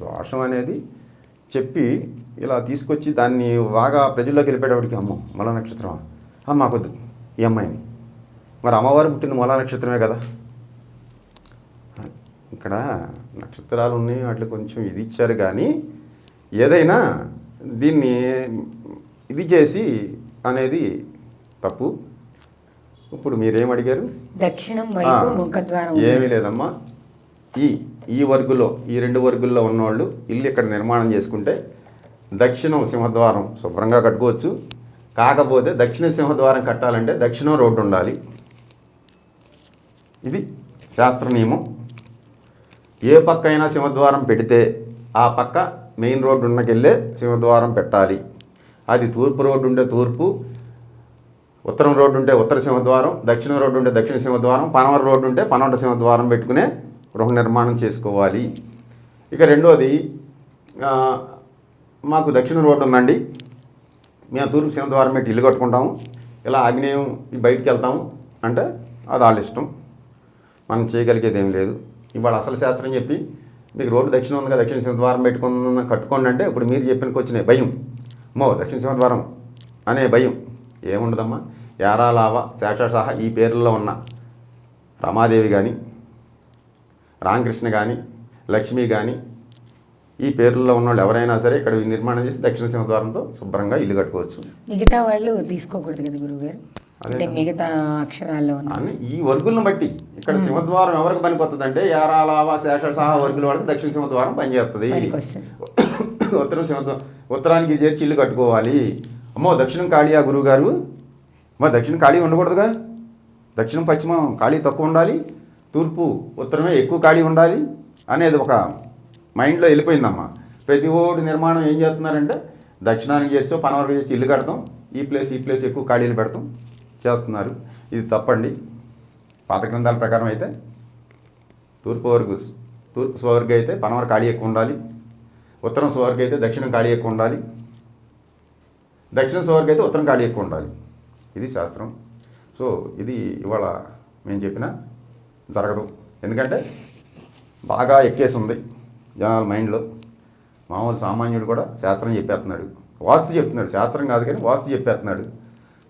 దోషం అనేది చెప్పి ఇలా తీసుకొచ్చి దాన్ని బాగా ప్రజల్లోకి వెళ్ళిపోయేటప్పటికి అమ్మో మూలా నక్షత్రమా, మాకొద్దు ఈ అమ్మాయిని. మరి అమ్మవారు పుట్టింది మూలా నక్షత్రమే కదా. ఇక్కడ నక్షత్రాలు ఉన్నాయి, వాటిలో కొంచెం ఇది ఇచ్చారు కానీ ఏదైనా దీన్ని ఇది చేసి అనేది తప్పు. ఇప్పుడు మీరేం అడిగారు? దక్షిణం వైపు ముఖద్వారం ఏమీ లేదమ్మా. ఈ వర్గులో ఈ 2 వర్గుల్లో ఉన్నవాళ్ళు ఇల్లు ఇక్కడ నిర్మాణం చేసుకుంటే దక్షిణం సింహద్వారం శుభ్రంగా కట్టుకోవచ్చు. కాకపోతే దక్షిణ సింహద్వారం కట్టాలంటే దక్షిణం రోడ్డు ఉండాలి. ఇది శాస్త్ర నియమం. ఏ పక్క అయినా సింహద్వారం పెడితే ఆ పక్క మెయిన్ రోడ్డు ఉన్నకెళ్ళే సింహద్వారం పెట్టాలి. అది తూర్పు రోడ్డు ఉంటే తూర్పు, ఉత్తరం రోడ్డు ఉంటే ఉత్తర సింహద్వారం, దక్షిణ రోడ్డు ఉంటే దక్షిణ సింహద్వారం, పనమర రోడ్డు ఉంటే పనమట సింహద్వారం పెట్టుకునే గృహ నిర్మాణం చేసుకోవాలి. ఇక రెండోది, మాకు దక్షిణ రోడ్డు ఉందండి, మేము తూర్పు సింహద్వారం పెట్టి ఇల్లు కట్టుకుంటాము, ఇలా ఆగ్నేయం బయటికి వెళ్తాము అంటే అది వాళ్ళ ఇష్టం, మనం చేయగలిగేది ఏం లేదు. ఇవాళ అసలు శాస్త్రం చెప్పి మీకు రోడ్డు దక్షిణం ఉందిగా దక్షిణ సింహద్వారం పెట్టుకున్న కట్టుకోండి అంటే ఇప్పుడు మీరు చెప్పినకి వచ్చిన భయం, దక్షిణ సింహద్వారం అనే భయం ఏముండదమ్మా. యారాలావ శేషసహ ఈ పేర్లలో ఉన్న రమాదేవి కానీ, రామకృష్ణ కానీ, లక్ష్మి కానీ, ఈ పేర్లలో ఉన్న వాళ్ళు ఎవరైనా సరే ఇక్కడ నిర్మాణం చేసి దక్షిణ సింహద్వారంతో శుభ్రంగా ఇల్లు కట్టుకోవచ్చు. మిగతా వాళ్ళు తీసుకోకూడదు కదా గురువుగారు, అంటే మిగతా అక్షరాల్లో అని ఈ వర్గులను బట్టి ఇక్కడ సింహద్వారం ఎవరికి పనికొస్తుంది అంటే యారాలావ శేషసహ వర్గుల వాళ్ళకి దక్షిణ సింహద్వారం పనిచేస్తుంది. ఉత్తరానికి చేర్చి ఇల్లు కట్టుకోవాలి. దక్షిణం ఖాళీయా గురువుగారు, దక్షిణం ఖాళీ ఉండకూడదుగా. దక్షిణం పశ్చిమం ఖాళీ తక్కువ ఉండాలి, తూర్పు ఉత్తరమే ఎక్కువ ఖాళీ ఉండాలి అనేది ఒక మైండ్లో వెళ్ళిపోయిందమ్మా. ప్రతి ఓడి నిర్మాణం ఏం చేస్తున్నారంటే దక్షిణానికి చేర్చో పనవరకు చేసి ఇల్లు కడతాం, ఈ ప్లేస్ ఎక్కువ ఖాళీలు పెడతాం చేస్తున్నారు. ఇది తప్పండి. పాత గ్రంథాల ప్రకారం అయితే తూర్పు స్వర్గ అయితే పనవర ఖాళీ ఎక్కువ ఉండాలి, ఉత్తరం స్వర్గ అయితే దక్షిణం ఖాళీ ఎక్కువ ఉండాలి, దక్షిణ స్వర్గ అయితే ఉత్తరం ఖాళీ ఎక్కువ ఉండాలి. ఇది శాస్త్రం. సో ఇది ఇవాళ మేము చెప్పినా జరగదు. ఎందుకంటే బాగా ఎక్కేసి ఉంది జనాల మైండ్లో. మామూలు సామాన్యుడు కూడా శాస్త్రం చెప్పేస్తున్నాడు, వాస్తు చెప్తున్నాడు, శాస్త్రం కాదు కానీ వాస్తు చెప్పేస్తున్నాడు.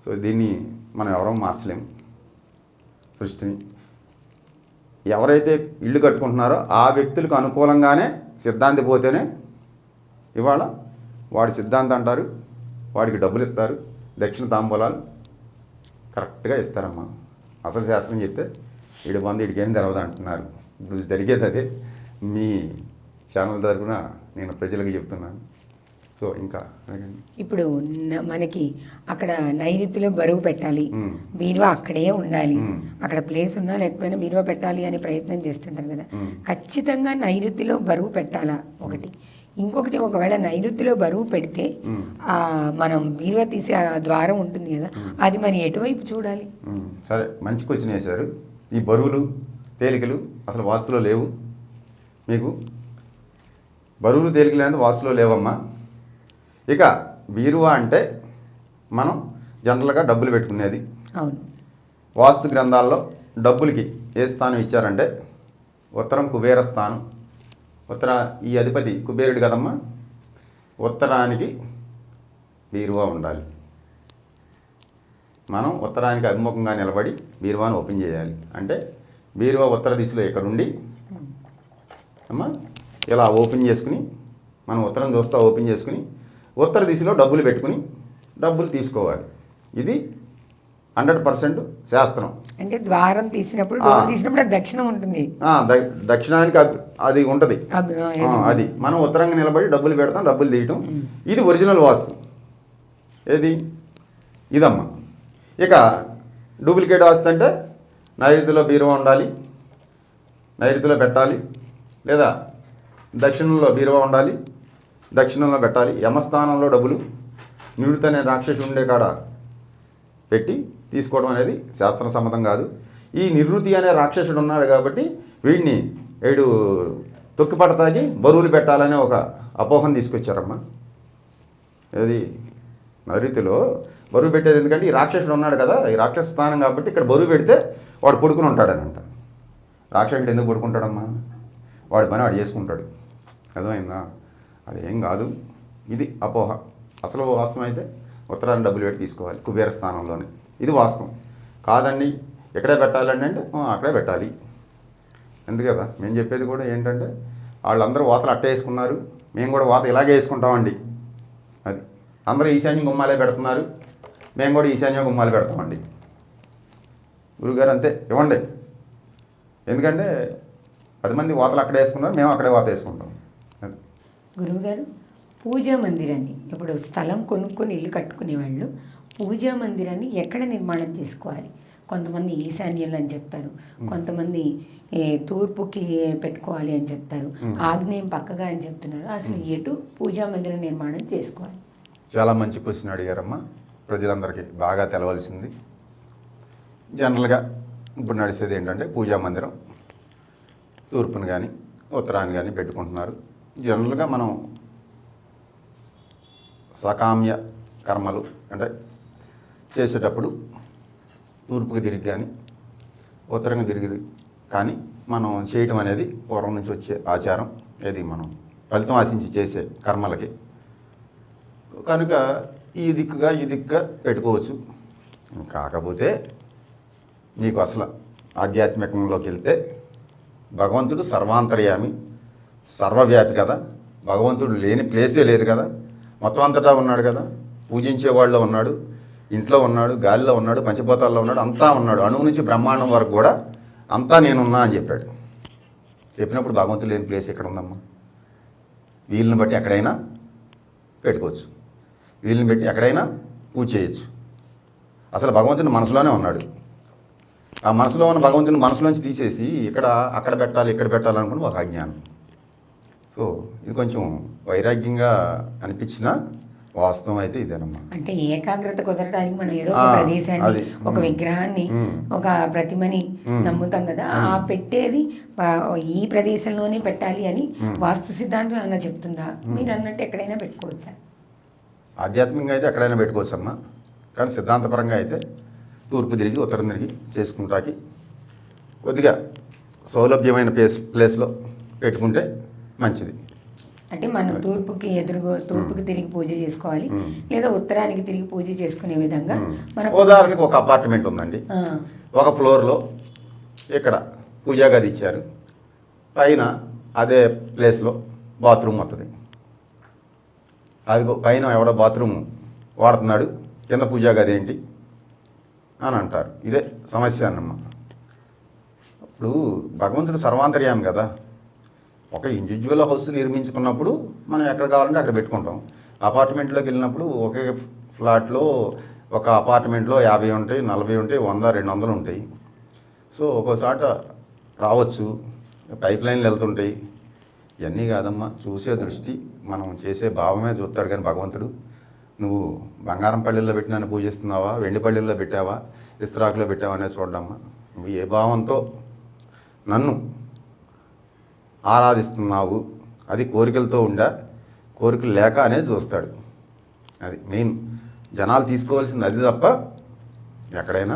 సో దీన్ని మనం ఎవరూ మార్చలేము. సృష్టిని ఎవరైతే ఇల్లు కట్టుకుంటున్నారో ఆ వ్యక్తులకు అనుకూలంగానే సిద్ధాంతి పోతేనే ఇవాళ వాడి సిద్ధాంతం అంటారు, వాడికి డబ్బులు ఇస్తారు, దక్షిణ తాంబూలాలు కరెక్ట్గా ఇస్తారమ్మా. అసలు శాస్త్రం చెప్తే వీడి బంధు వీడికేం తెలవదు అంటున్నారు. ఇప్పుడు జరిగేది అదే. మీ ఛానల్ తరఫున నేను ప్రజలకు చెప్తున్నాను. సో ఇంకా ఇప్పుడు మనకి అక్కడ నైరుతిలో బరువు పెట్టాలి, బీరువా అక్కడే ఉండాలి, అక్కడ ప్లేస్ ఉన్నా లేకపోయినా బీరువా పెట్టాలి అని ప్రయత్నం చేస్తుంటారు కదా. ఖచ్చితంగా నైరుతిలో బరువు పెట్టాలా ఒకటి. ఇంకొకటి ఒకవేళ నైరుతిలో బరువు పెడితే మనం బీరువా తీసే ఆ ద్వారం ఉంటుంది కదా, అది మరి ఎటువైపు చూడాలి? సరే, మంచి క్వశ్చన్ వేశారు. ఈ బరువులు తేలికలు అసలు వాస్తులో లేవు. మీకు బరువులు తేలికలు అనేది వాస్తులో లేవమ్మా. ఇక బీరువా అంటే మనం జనరల్గా డబ్బులు పెట్టుకునేది. అవును. వాస్తు గ్రంథాల్లో డబ్బులకి ఏ స్థానం ఇచ్చారంటే ఉత్తరం కుబేర స్థానం. ఈ అధిపతి కుబేరుడు కదమ్మా. ఉత్తరానికి బీరువా ఉండాలి. మనం ఉత్తరానికి అభిముఖంగా నిలబడి బీరువాను ఓపెన్ చేయాలి. అంటే బీరువా ఉత్తర దిశలో ఇక్కడుండి అమ్మా ఇలా ఓపెన్ చేసుకుని, మనం ఉత్తరం చూస్తూ ఓపెన్ చేసుకుని ఉత్తర దిశలో డబ్బులు పెట్టుకుని డబ్బులు తీసుకోవాలి. ఇది 100% శాస్త్రం. అంటే ద్వారం తీసినప్పుడు డోర్ తీసినప్పుడు అది దక్షిణం ఉంటుంది. దక్షిణానికి అది ఉంటుంది. అది మనం ఉత్తరంగా నిలబడి డబ్బులు పెడతాం, డబ్బులు తీయటం. ఇది ఒరిజినల్ వాస్తు. ఏది? ఇదమ్మా. ఇక డూప్లికేట్ వాస్తు అంటే నైరుతిలో బీరువా ఉండాలి, నైరుతిలో పెట్టాలి, లేదా దక్షిణంలో బీరువా ఉండాలి, దక్షిణంలో పెట్టాలి. యమస్థానంలో డబ్బులు నిరుతి అనే రాక్షసుడు ఉండే కాడ పెట్టి తీసుకోవడం అనేది శాస్త్ర సమ్మతం కాదు. ఈ నివృత్తి అనే రాక్షసుడు ఉన్నాడు కాబట్టి వీడిని తొక్కి పడతాకి బరువులు పెట్టాలనే ఒక అపోహం తీసుకొచ్చారమ్మా. అది నైరుతిలో బరువు పెట్టేది ఎందుకంటే ఈ రాక్షసుడు ఉన్నాడు కదా, ఈ రాక్షస స్థానం కాబట్టి ఇక్కడ బరువు పెడితే వాడు పడుకుని ఉంటాడనంట. రాక్షసుడు ఎందుకు పడుకుంటాడమ్మా? వాడి పని వాడు చేసుకుంటాడు. అర్థమైందా? అదేం కాదు, ఇది అపోహ. అసలు వాస్తవం అయితే ఉత్తరాన్ని డబ్బులు పెట్టి తీసుకోవాలి కుబేర స్థానంలోనే. ఇది వాస్తవం. కాదండి ఎక్కడే పెట్టాలండి అంటే అక్కడే పెట్టాలి. ఎందుకు కదా మేము చెప్పేది కూడా ఏంటంటే వాళ్ళందరూ వాతలు అట్టే వేసుకున్నారు, మేము కూడా వాత ఇలాగే వేసుకుంటామండి. అది అందరూ ఈశాన్యం గుమ్మాలే పెడుతున్నారు, మేము కూడా ఈశాన్యం గుమ్మాలు పెడతామండి. గురుగారు అంతే ఇవ్వండి. ఎందుకంటే 10 మంది వాతలు అక్కడే వేసుకున్నారు, మేము అక్కడే వాత వేసుకుంటాం. అది గురువుగారు, పూజా మందిరాన్ని ఇప్పుడు స్థలం కొనుక్కొని ఇల్లు కట్టుకునే వాళ్ళు పూజా మందిరాన్ని ఎక్కడ నిర్మాణం చేసుకోవాలి? కొంతమంది ఈశాన్యంలో అని చెప్తారు, కొంతమంది తూర్పుకి పెట్టుకోవాలి అని చెప్తారు, ఆగ్నేయం పక్కగా అని చెప్తున్నారు. అసలు ఎటు పూజా మందిరం నిర్మాణం చేసుకోవాలి? చాలా మంచి క్వశ్చన్ అడిగారమ్మా. ప్రజలందరికీ బాగా తెలవలసింది. జనరల్గా ఇప్పుడు నడిచేది ఏంటంటే పూజా మందిరం తూర్పుని కానీ ఉత్తరాన్ని కానీ పెట్టుకుంటున్నారు. జనరల్గా మనం సకామ్య కర్మలు అంటే చేసేటప్పుడు తూర్పుకి తిరిగి కానీ ఉత్తరంగా తిరిగి కానీ మనం చేయటం అనేది పూర్వం నుంచి వచ్చే ఆచారం. ఏది మనం ఫలితం ఆశించి చేసే కర్మలకి. కనుక ఈ దిక్కుగా పెట్టుకోవచ్చు. కాకపోతే మీకు అసలు ఆధ్యాత్మికంలోకి వెళ్తే భగవంతుడు సర్వాంతర్యామి, సర్వవ్యాపి కదా. భగవంతుడు లేని ప్లేసే లేదు కదా, మొత్తం అంతటా ఉన్నాడు కదా. పూజించే వాళ్ళలో ఉన్నాడు, ఇంట్లో ఉన్నాడు, గాలిలో ఉన్నాడు, పంచభూతాల్లో ఉన్నాడు, అంతా ఉన్నాడు. అణువు నుంచి బ్రహ్మాండం వరకు కూడా అంతా నేనున్నా అని చెప్పాడు. చెప్పినప్పుడు భగవంతుడు లేని ప్లేస్ ఎక్కడ ఉందమ్మా? వీళ్ళని బట్టి ఎక్కడైనా పెట్టుకోవచ్చు, వీళ్ళని బట్టి ఎక్కడైనా పూజ చేయొచ్చు. అసలు భగవంతుని మనసులోనే ఉన్నాడు. ఆ మనసులో ఉన్న భగవంతుని మనసులోంచి తీసేసి అక్కడ పెట్టాలి ఇక్కడ పెట్టాలనుకుని ఒక అజ్ఞానం. సో ఇది కొంచెం వైరాగ్యంగా అనిపించిన వాస్తవం అయితే ఇదేనమ్మా. అంటే ఏకాగ్రత కుదరడానికి మనం ఏదో ఒక ప్రదేశాన్ని, ఒక విగ్రహాన్ని, ఒక ప్రతిమని నమ్ముతాం కదా, ఆ పెట్టేది ఈ ప్రదేశంలోనే పెట్టాలి అని వాస్తు సిద్ధాంతం ఏమైనా చెప్తుందా? మీరు అన్నట్టు ఎక్కడైనా పెట్టుకోవచ్చా? ఆధ్యాత్మికంగా అయితే ఎక్కడైనా పెట్టుకోవచ్చమ్మా. కానీ సిద్ధాంతపరంగా అయితే తూర్పు తిరిగి ఉత్తరం తిరిగి చేసుకుంటాకి కొద్దిగా సౌలభ్యమైన ప్లేస్లో పెట్టుకుంటే మంచిది. అంటే మనం తూర్పుకి తిరిగి పూజ చేసుకోవాలి, లేదా ఉత్తరానికి తిరిగి పూజ చేసుకునే విధంగా మన. ఉదాహరణకి ఒక అపార్ట్మెంట్ ఉందండి, ఒక ఫ్లోర్లో ఇక్కడ పూజా గది ఇచ్చారు, పైన అదే ప్లేస్లో బాత్రూమ్ వస్తుంది. అది పైన ఎవడో బాత్రూమ్ వాడుతున్నాడు, కింద పూజా గది ఏంటి అని అంటారు. ఇదే సమస్య అన్నమ్మ. ఇప్పుడు భగవంతుడు సర్వాంతర్యామి కదా. ఒక ఇండివిజువల్ హౌస్ నిర్మించుకున్నప్పుడు మనం ఎక్కడ కావాలంటే అక్కడ పెట్టుకుంటాం. అపార్ట్మెంట్లోకి వెళ్ళినప్పుడు ఒకే ఫ్లాట్లో ఒక అపార్ట్మెంట్లో 50 ఉంటాయి, 40 ఉంటాయి, 100, 200 ఉంటాయి. సో ఒక్కోసాట రావచ్చు, పైప్ లైన్లు వెళ్తుంటాయి. ఇవన్నీ కాదమ్మా, చూసే దృష్టి మనం చేసే భావమే చూస్తాడు కానీ భగవంతుడు నువ్వు బంగారం పళ్ళెల్లో పెట్టి నన్ను పూజిస్తున్నావా, వెండి పళ్ళెల్లో పెట్టావా, ఇస్త్రాకులో పెట్టావా అనేది చూడమ్మా. నువ్వు ఏ భావంతో నన్ను ఆరాధిస్తున్నావు, అది కోరికలతో ఉండా కోరికలు లేక అనేది చూస్తాడు. అది మెయిన్ జనాలు తీసుకోవాల్సింది అది తప్ప ఎక్కడైనా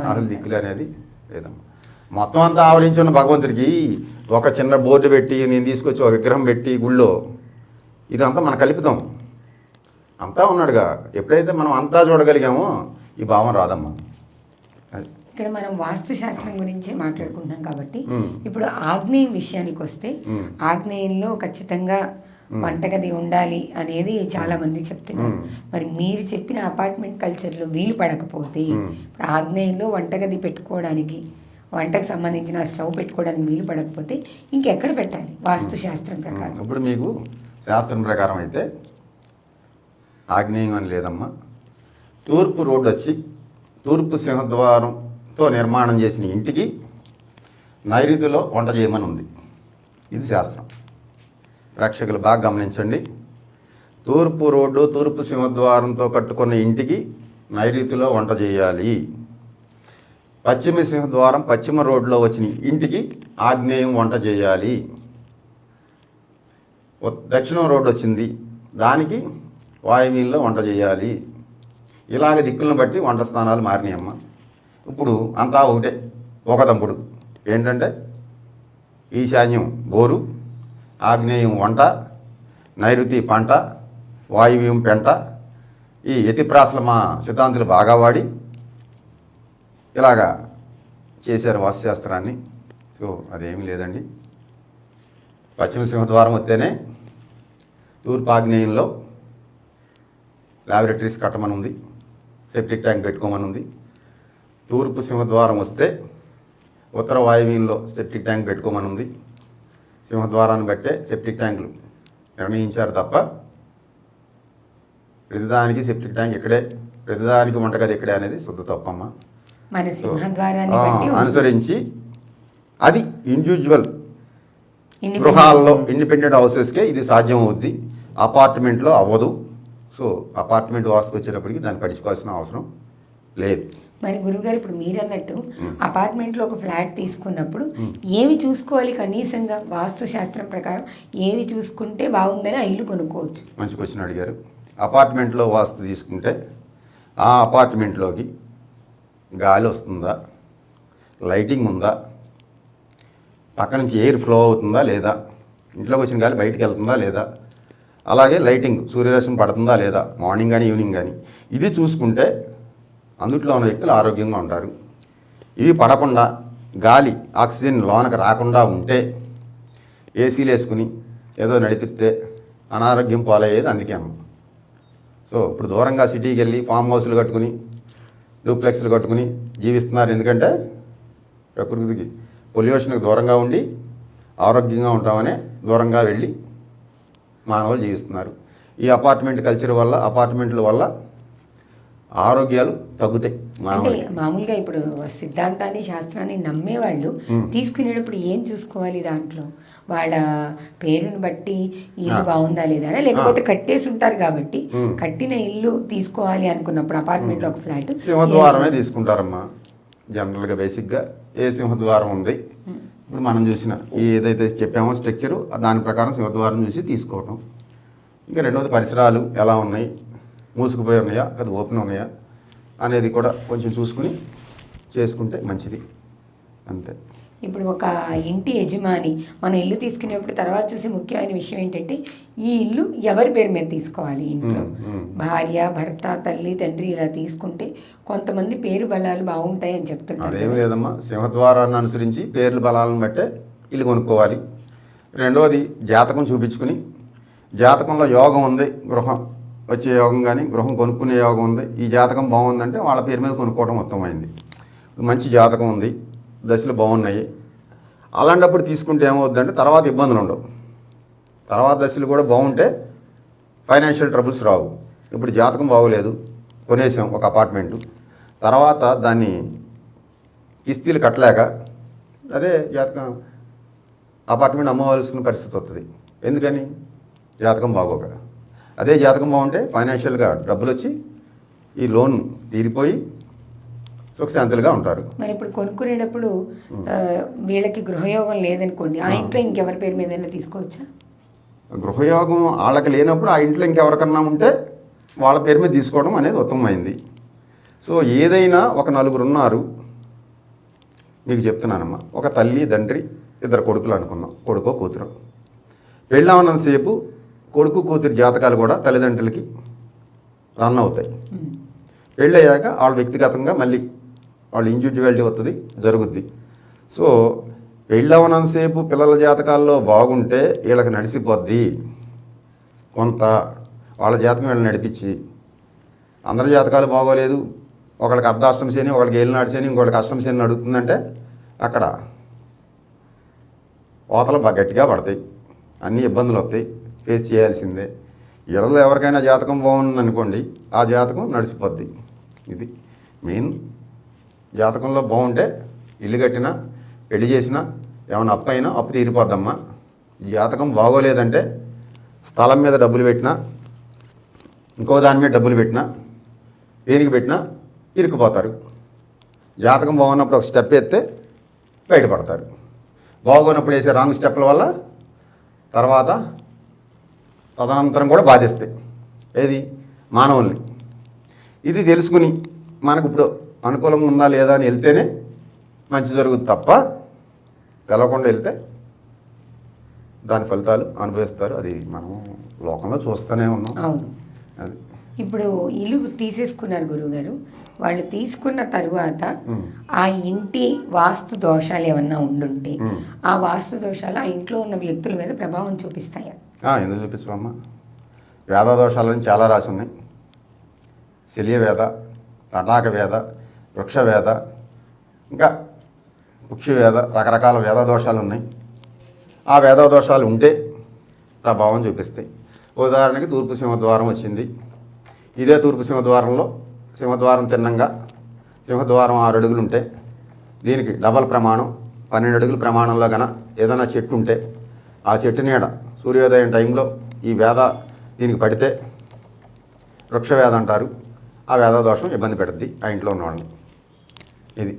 అసలు దిక్కులు అనేది లేదమ్మా. మొత్తం అంతా ఆవరించి ఉన్న భగవంతుడికి ఒక చిన్న బోర్డు పెట్టి నేను తీసుకొచ్చి ఒక విగ్రహం పెట్టి గుళ్ళో ఇదంతా మన కల్పితం. అంతా ఉన్నాడుగా. ఎప్పుడైతే మనం అంతా చూడగలిగామో ఈ భావం రాదమ్మా. అది ఇక్కడ మనం వాస్తు శాస్త్రం గురించే మాట్లాడుకుంటున్నాం కాబట్టి ఇప్పుడు ఆగ్నేయం విషయానికి వస్తే ఆగ్నేయంలో ఖచ్చితంగా వంటగది ఉండాలి అనేది చాలా మంది చెప్తున్నారు. మరి మీరు చెప్పిన అపార్ట్మెంట్ కల్చర్లో వీలు పడకపోతే ఇప్పుడు ఆగ్నేయంలో వంటగది పెట్టుకోవడానికి, వంటకు సంబంధించిన స్టవ్ పెట్టుకోవడానికి వీలు పడకపోతే ఇంకెక్కడ పెట్టాలి వాస్తు శాస్త్రం ప్రకారం? ఇప్పుడు మీకు శాస్త్రం ప్రకారం అయితే ఆగ్నేయం అని లేదమ్మా. తూర్పు రోడ్డు వచ్చి తూర్పు సింహద్వారంతో నిర్మాణం చేసిన ఇంటికి నైరుతిలో వంట చేయమని ఉంది. ఇది శాస్త్రం. ప్రేక్షకులు బాగా గమనించండి. తూర్పు రోడ్డు తూర్పు సింహద్వారంతో కట్టుకున్న ఇంటికి నైరుతిలో వంట చేయాలి. పశ్చిమ సింహద్వారం పశ్చిమ రోడ్లో వచ్చిన ఇంటికి ఆగ్నేయం వంట చేయాలి. దక్షిణం రోడ్డు వచ్చింది దానికి వాయువ్యంలో వంట చేయాలి. ఇలాగ దిక్కులను బట్టి వంట స్థానాలు మారినాయమ్మ. ఇప్పుడు అంతా ఒకటే, ఒక దంపుడు. ఏంటంటే ఈశాన్యం బోరు, ఆగ్నేయం వంట, నైరుతి పంట, వాయువ్యం పెంట. ఈ యతిప్రాసలు మా సిద్ధాంతులు బాగా వాడి ఇలాగా చేశారు వాస్తుశాస్త్రాన్ని. సో అదేమీ లేదండి. పశ్చిమ సింహద్వారం వస్తేనే తూర్పు ఆగ్నేయంలో ల్యాబొరేటరీస్ కట్టమని ఉంది, సెప్టిక్ ట్యాంక్ పెట్టుకోమని ఉంది. తూర్పు సింహద్వారం వస్తే ఉత్తర వాయువ్యంలో సెప్టిక్ ట్యాంక్ పెట్టుకోమని ఉంది. సింహద్వారాన్ని బట్టే సెప్టిక్ ట్యాంకులు నిర్ణయించారు తప్ప ప్రతిదానికి సెప్టిక్ ట్యాంక్ ఇక్కడే, ప్రతిదానికి వంటగది ఇక్కడే అనేది శుద్ధ తప్పమ్మ. మన సింహద్వారాన్ని బట్టి అనుసరించి అది ఇండివిజువల్ గృహాల్లో ఇండిపెండెంట్ హౌసెస్కే ఇది సాధ్యం అవుద్ది, అపార్ట్మెంట్లో అవ్వదు. సో అపార్ట్మెంట్ వాస్తుకు వచ్చేటప్పటికి దాన్ని పట్టించుకోవాల్సిన అవసరం లేదు. మరి గురుగారు ఇప్పుడు మీరు అన్నట్టు అపార్ట్మెంట్లో ఒక ఫ్లాట్ తీసుకున్నప్పుడు ఏమి చూసుకోవాలి కనీసంగా వాస్తు శాస్త్రం ప్రకారం ఏవి చూసుకుంటే బాగుందని ఆ ఇల్లు కొనుక్కోవచ్చు? మంచి క్వశ్చన్ అడిగారు. అపార్ట్మెంట్లో వాస్తు తీసుకుంటే ఆ అపార్ట్మెంట్లోకి గాలి వస్తుందా, లైటింగ్ ఉందా, పక్క నుంచి ఎయిర్ ఫ్లో అవుతుందా లేదా, ఇంట్లోకి వచ్చిన గాలి బయటికి వెళ్తుందా లేదా, అలాగే లైటింగ్ సూర్యరశ్మి పడుతుందా లేదా, మార్నింగ్ కానీ ఈవినింగ్ కానీ, ఇది చూసుకుంటే అందుట్లో ఉన్న వ్యక్తులు ఆరోగ్యంగా ఉంటారు. ఇవి పడకుండా గాలి ఆక్సిజన్ లోనకు రాకుండా ఉంటే ఏసీలు వేసుకుని ఏదో నడిపిస్తే అనారోగ్యం పాలయ్యేది అందుకే అమ్మ. సో ఇప్పుడు దూరంగా సిటీకి వెళ్ళి ఫామ్ హౌస్లు కట్టుకుని డూప్లెక్స్లు కట్టుకుని జీవిస్తున్నారు. ఎందుకంటే ప్రకృతికి పొల్యూషన్కి దూరంగా ఉండి ఆరోగ్యంగా ఉంటామనే దూరంగా వెళ్ళి మానవులు జీవిస్తున్నారు. ఈ అపార్ట్మెంట్ కల్చర్ వల్ల, అపార్ట్మెంట్ల వల్ల ఆరోగ్యాలు తగ్గుతాయి. అంటే మామూలుగా ఇప్పుడు సిద్ధాంతాన్ని శాస్త్రాన్ని నమ్మేవాళ్ళు తీసుకునేటప్పుడు ఏం చూసుకోవాలి? దాంట్లో వాళ్ళ పేరుని బట్టి ఇల్లు బాగుందా లేదా, లేకపోతే కట్టేసి ఉంటారు కాబట్టి కట్టిన ఇల్లు తీసుకోవాలి అనుకున్నప్పుడు అపార్ట్మెంట్లో ఒక ఫ్లాట్ సింహద్వారమే తీసుకుంటారమ్మా జనరల్గా. బేసిక్గా ఏ సింహద్వారం ఉంది ఇప్పుడు మనం చూసిన ఏదైతే చెప్పామో స్ట్రక్చరు దాని ప్రకారం సింహద్వారం చూసి తీసుకోవటం. ఇంకా రెండవది పరిసరాలు ఎలా ఉన్నాయి, మూసుకుపోయి ఉన్నాయా కదా ఓపెన్ ఉన్నాయా అనేది కూడా కొంచెం చూసుకుని చేసుకుంటే మంచిది, అంతే. ఇప్పుడు ఒక ఇంటి యజమాని మనం ఇల్లు తీసుకునేప్పుడు తర్వాత చూసి ముఖ్యమైన విషయం ఏంటంటే ఈ ఇల్లు ఎవరి పేరు మీద తీసుకోవాలి. ఇంట్లో భార్య, భర్త, తల్లి, తండ్రి ఇలా తీసుకుంటే కొంతమంది పేరు బలాలు బాగుంటాయి అని చెప్తుంటారు. అదేమి లేదమ్మా, సింహద్వారాన్ని అనుసరించి పేర్ల బలాలను బట్టే ఇల్లు కొనుక్కోవాలి. రెండవది జాతకం చూపించుకుని, జాతకంలో యోగం ఉంది, గృహం వచ్చే యోగం కానీ గృహం కొనుక్కునే యోగం ఉంది, ఈ జాతకం బాగుందంటే వాళ్ళ పేరు మీద కొనుక్కోవడం ఉత్తమమైంది. మంచి జాతకం ఉంది, దశలు బాగున్నాయి, అలాంటప్పుడు తీసుకుంటే ఏమవుద్దంటే తర్వాత ఇబ్బందులు ఉండవు. తర్వాత దశలు కూడా బాగుంటే ఫైనాన్షియల్ ట్రబుల్స్ రావు. ఇప్పుడు జాతకం బాగోలేదు, కొనేసాం ఒక అపార్ట్మెంటు, తర్వాత దాన్ని కిస్తీలు కట్టలేక అదే జాతకం అపార్ట్మెంట్ అమ్మవలసిన పరిస్థితి వస్తుంది. ఎందుకని? జాతకం బాగోక. అదే జాతకం బాగుంటే ఫైనాన్షియల్గా డబ్బులు వచ్చి ఈ లోన్ తీరిపోయి సుఖశాంతులుగా ఉంటారు. మరి ఇప్పుడు కొనుక్కునేటప్పుడు వీళ్ళకి గృహయోగం లేదనుకోండి, ఆ ఇంట్లో ఇంకెవరి పేరు మీద తీసుకోవచ్చా? గృహయోగం వాళ్ళకి లేనప్పుడు ఆ ఇంట్లో ఇంకెవరికన్నా ఉంటే వాళ్ళ పేరు మీద తీసుకోవడం అనేది ఉత్తమమైంది. సో ఏదైనా ఒక నలుగురు ఉన్నారు, మీకు చెప్తున్నానమ్మా, ఒక తల్లి తండ్రి 2 కొడుకులు అనుకుందాం, కొడుకో కూతురు. పెళ్ళవనంతసేపు కొడుకు కూతురు జాతకాలు కూడా తల్లిదండ్రులకి రన్ అవుతాయి. పెళ్ళయ్యాక వాళ్ళ వ్యక్తిగతంగా మళ్ళీ వాళ్ళ ఇండివిజువాలిటీ వస్తుంది, జరుగుద్ది. సో పెళ్ళవనంతసేపు పిల్లల జాతకాల్లో బాగుంటే వీళ్ళకి నడిచిపోద్ది. కొంత వాళ్ళ జాతకం వీళ్ళని నడిపించి, అందరి జాతకాలు బాగోలేదు, ఒకళ్ళకి అర్ధాష్టమ శని, ఒకళ్ళకి ఏలినాడు శని, ఇంకొకళ్ళకి అష్టమ శని నడుస్తుందంటే అక్కడ కోతలు బాగా గట్టిగా పడతాయి, అన్ని ఇబ్బందులు వస్తాయి, ఫేస్ చేయాల్సిందే. ఇళ్ళలో ఎవరికైనా జాతకం బాగుందనుకోండి, ఆ జాతకం నడిచిపోద్ది. ఇది మెయిన్. జాతకంలో బాగుంటే ఇల్లు కట్టినా పెళ్లి చేసినా ఏమైనా అప్పు అయినా అప్పు తీరిపోద్దమ్మా. జాతకం బాగోలేదంటే స్థలం మీద డబ్బులు పెట్టినా, ఇంకో దాని మీద డబ్బులు పెట్టినా, దేనికి పెట్టినా ఇరుక్కుపోతారు. జాతకం బాగున్నప్పుడు ఒక స్టెప్ ఎత్తే బయటపడతారు. బాగోనప్పుడు వేసే రాంగ్ స్టెప్ల వల్ల తర్వాత తదనంతరం కూడా బాధిస్తాయి ఏది మానవుల్ని. ఇది తెలుసుకుని మనకు ఇప్పుడు అనుకూలంగా ఉందా లేదా అని వెళ్తేనే మంచి జరుగుతుంది తప్ప తెలవకుండా వెళ్తే దాని ఫలితాలు అనుభవిస్తారు. అది మనం లోకంలో చూస్తూనే ఉన్నాం. అవును. అది ఇప్పుడు ఇల్లు తీసేసుకున్నారు గురువుగారు, వాళ్ళు తీసుకున్న తరువాత ఆ ఇంటి వాస్తు దోషాలు ఏమన్నా ఉండుంటే ఆ వాస్తు దోషాలు ఆ ఇంట్లో ఉన్న వ్యక్తుల మీద ప్రభావం చూపిస్తాయా? ఎందుకు చూపించమ్మా? వేద దోషాలని చాలా రాసి ఉన్నాయి. శల్యవేద, తటాక వేద, వృక్షవేద, ఇంకా పుక్షివేద, రకరకాల వేద దోషాలు ఉన్నాయి. ఆ వేద దోషాలు ఉంటే ప్రభావం చూపిస్తాయి. ఉదాహరణకి తూర్పు సింహద్వారం వచ్చింది. ఇదే తూర్పు సింహద్వారంలో సింహద్వారం తిన్నంగా సింహద్వారం 6 అడుగులు ఉంటే దీనికి డబల్ ప్రమాణం 12 అడుగుల ప్రమాణంలో కన్నా ఏదైనా చెట్టు ఉంటే ఆ చెట్టు నీడ సూర్యోదయం టైంలో ఈ వేద దీనికి పడితే వృక్షవేద అంటారు. ఆ వేద దోషం ఇబ్బంది పెడుద్ది ఆ ఇంట్లో ఉన్న వాళ్ళని. ఇది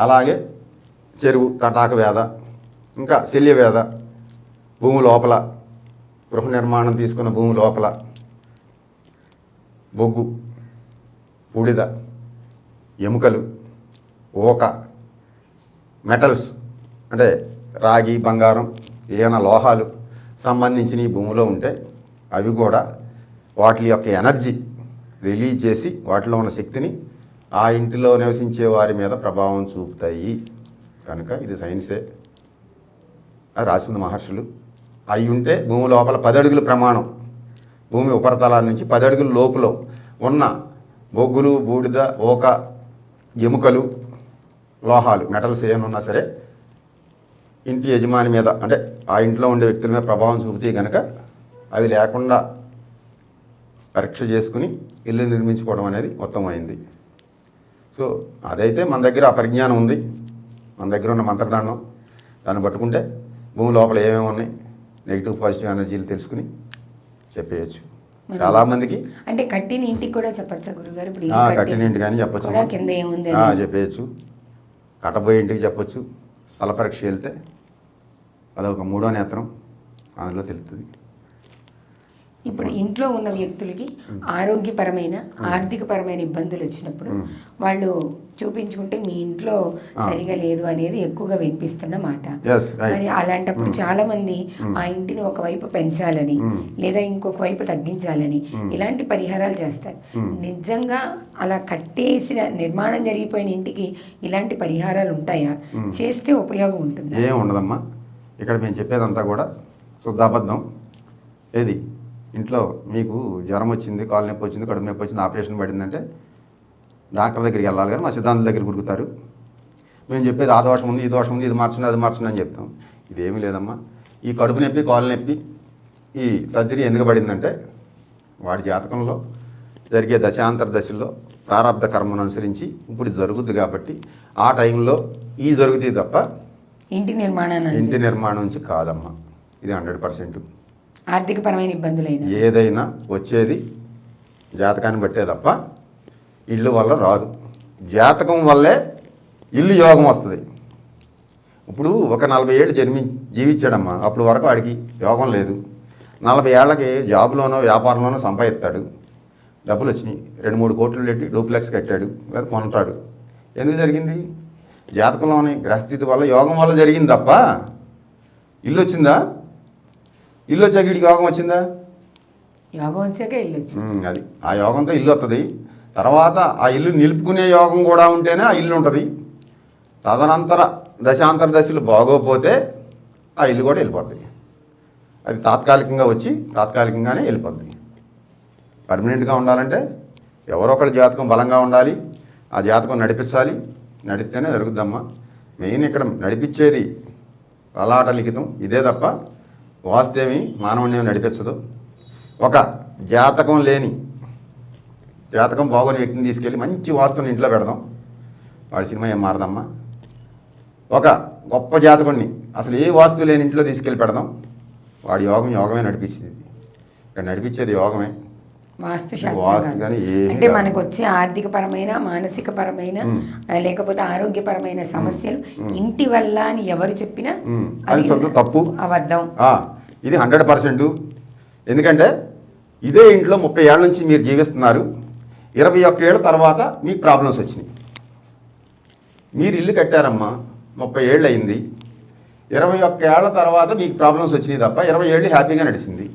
అలాగే చెరువు, తటాక వేద, ఇంకా శల్యవేద, భూమి లోపల గృహ నిర్మాణం తీసుకున్న భూమి లోపల బొగ్గు, బూడిద, ఎముకలు, ఓక, మెటల్స్ అంటే రాగి, బంగారం, ఏమైనా లోహాలు సంబంధించిన ఈ భూమిలో ఉంటే అవి కూడా వాటి యొక్క ఎనర్జీ రిలీజ్ చేసి వాటిలో ఉన్న శక్తిని ఆ ఇంటిలో నివసించే వారి మీద ప్రభావం చూపుతాయి. కనుక ఇది సైన్సే, అది రాసింది మహర్షులు. అవి ఉంటే భూమి లోపల 10 అడుగుల ప్రమాణం, భూమి ఉపరితలాల నుంచి 10 అడుగుల లోపులో ఉన్న బొగ్గులు, బూడిద, ఓక, ఎముకలు, లోహాలు, మెటల్స్ ఏమన్నా సరే ఇంటి యజమాని మీద అంటే ఆ ఇంట్లో ఉండే వ్యక్తుల మీద ప్రభావం చూపుతాయి. కనుక అవి లేకుండా పరీక్ష చేసుకుని ఇల్లు నిర్మించుకోవడం అనేది ఉత్తమమైంది. సో అదైతే మన దగ్గర ఆ పరిజ్ఞానం ఉంది, మన దగ్గర ఉన్న మంత్రదండం దాన్ని పట్టుకుంటే భూమి లోపల ఏమేమి ఉన్నాయి, నెగిటివ్ పాజిటివ్ ఎనర్జీలు తెలుసుకుని చెప్పేయచ్చు. చాలామందికి అంటే కట్టిన ఇంటికి కూడా చెప్పచ్చా గురుగారు? ఇప్పుడు కట్టిన ఇంటి కానీ చెప్పచ్చు, కింద ఏముంది చెప్పేయచ్చు. కట్టబోయే ఇంటికి చెప్పొచ్చు. స్థల పరీక్ష వెళ్తే అదొక 3వ నేత్రం, అందులో తెలుస్తుంది. ఇప్పుడు ఇంట్లో ఉన్న వ్యక్తులకి ఆరోగ్యపరమైన ఆర్థికపరమైన ఇబ్బందులు వచ్చినప్పుడు వాళ్ళు చూపించుకుంటే మీ ఇంట్లో సరిగా లేదు అనేది ఎక్కువగా వినిపిస్తున్న మాట. మరి అలాంటప్పుడు చాలా మంది ఆ ఇంటిని ఒకవైపు పెంచాలని లేదా ఇంకొక వైపు తగ్గించాలని ఇలాంటి పరిహారాలు చేస్తారు. నిజంగా అలా కట్టేసిన నిర్మాణం జరిగిపోయిన ఇంటికి ఇలాంటి పరిహారాలు ఉంటాయా? చేస్తే ఉపయోగం ఉంటుంది? ఏం ఉండదమ్మా. ఇక్కడ మేము చెప్పేదంతా కూడా శుద్ధాబద్ధం. ఏది ఇంట్లో మీకు జ్వరం వచ్చింది, కాలు నొప్పి వచ్చింది, కడుపు నొప్పి వచ్చింది, ఆపరేషన్ పడిందంటే డాక్టర్ దగ్గరికి వెళ్ళాలి, కానీ మా సిద్ధాంతుల దగ్గర గురుకుతారు. మేము చెప్పేది ఆ దోషం ఉంది, ఈ దోషం ఉంది, ఇది మార్చండి, అది మార్చండి అని చెప్తాం. ఇదేమీ లేదమ్మా. ఈ కడుపు నొప్పి, కాలు నొప్పి, ఈ సర్జరీ ఎందుకు పడిందంటే వాడి జాతకంలో జరిగే దశాంతర దశల్లో ప్రారంభ కర్మను అనుసరించి ఇప్పుడు జరుగుద్ది కాబట్టి ఆ టైంలో ఈ జరుగుతుంది తప్ప ఇంటి నిర్మాణం నుంచి కాదమ్మా. ఇది 100%. ఆర్థికపరమైన ఇబ్బందులైనా ఏదైనా వచ్చేది జాతకాన్ని బట్టే తప్ప ఇల్లు వల్ల రాదు. జాతకం వల్లే ఇల్లు యోగం వస్తుంది. ఇప్పుడు ఒక 40 ఏళ్ళు జీవించాడమ్మా, అప్పుడు వరకు వాడికి యోగం లేదు. 40 ఏళ్ళకి జాబ్లోనో వ్యాపారంలోనో సంపాదిస్తాడు, డబ్బులు వచ్చినాయి, 2-3 కోట్లు పెట్టి డూప్లెక్స్ కట్టాడు లేదా కొంటాడు. ఎందుకు జరిగింది? జాతకంలోని గ్రహస్థితి వల్ల యోగం వల్ల జరిగింది తప్ప ఇల్లు వచ్చిందా? ఇల్లు వచ్చాక వీడికి యోగం వచ్చిందా? యోగం వచ్చాక ఇల్లు వచ్చింది. అది ఆ యోగంతో ఇల్లు వస్తుంది. తర్వాత ఆ ఇల్లు నిలుపుకునే యోగం కూడా ఉంటేనే ఆ ఇల్లు ఉంటుంది. తదనంతర దశాంతర దశలు బాగోపోతే ఆ ఇల్లు కూడా వెళ్ళిపోతుంది. అది తాత్కాలికంగా వచ్చి తాత్కాలికంగానే వెళ్ళిపోతుంది. పర్మనెంట్గా ఉండాలంటే ఎవరో ఒకరి జాతకం బలంగా ఉండాలి, ఆ జాతకం నడిపించాలి, నడిస్తేనే జరుగుద్దమ్మా. మెయిన్ ఇక్కడ నడిపించేది లలాట లిఖితం ఇదే తప్ప వాస్తేమి మానవుని నడిపించదు. ఒక జాతకం లేని జాతకం బాగోని వ్యక్తిని తీసుకెళ్ళి మంచి వాస్తుని ఇంట్లో పెడదాం, వాడి సినిమా ఏం మారదమ్మా. ఒక గొప్ప జాతకుడిని అసలు ఏ వాస్తు లేని ఇంట్లో తీసుకెళ్ళి పెడదాం, వాడి యోగమే నడిపించింది. ఇక్కడ నడిపించేది యోగమే, వాస్తు కానీ అంటే మనకు వచ్చే ఆర్థికపరమైన మానసికపరమైన లేకపోతే ఆరోగ్యపరమైన సమస్యలు ఇంటి వల్ల అని ఎవరు చెప్పినా అది సొంత తప్పు, అబద్ధం. ఇది 100%. ఎందుకంటే ఇదే ఇంట్లో 30 ఏళ్ళ నుంచి మీరు జీవిస్తున్నారు, 21 ఏళ్ళ తర్వాత మీకు ప్రాబ్లమ్స్ వచ్చినాయి. మీరు ఇల్లు కట్టారమ్మా, 30 ఏళ్ళు అయింది, 21 ఏళ్ల తర్వాత మీకు ప్రాబ్లమ్స్ వచ్చినాయి తప్ప 20 ఏళ్ళు హ్యాపీగా నడిచింది.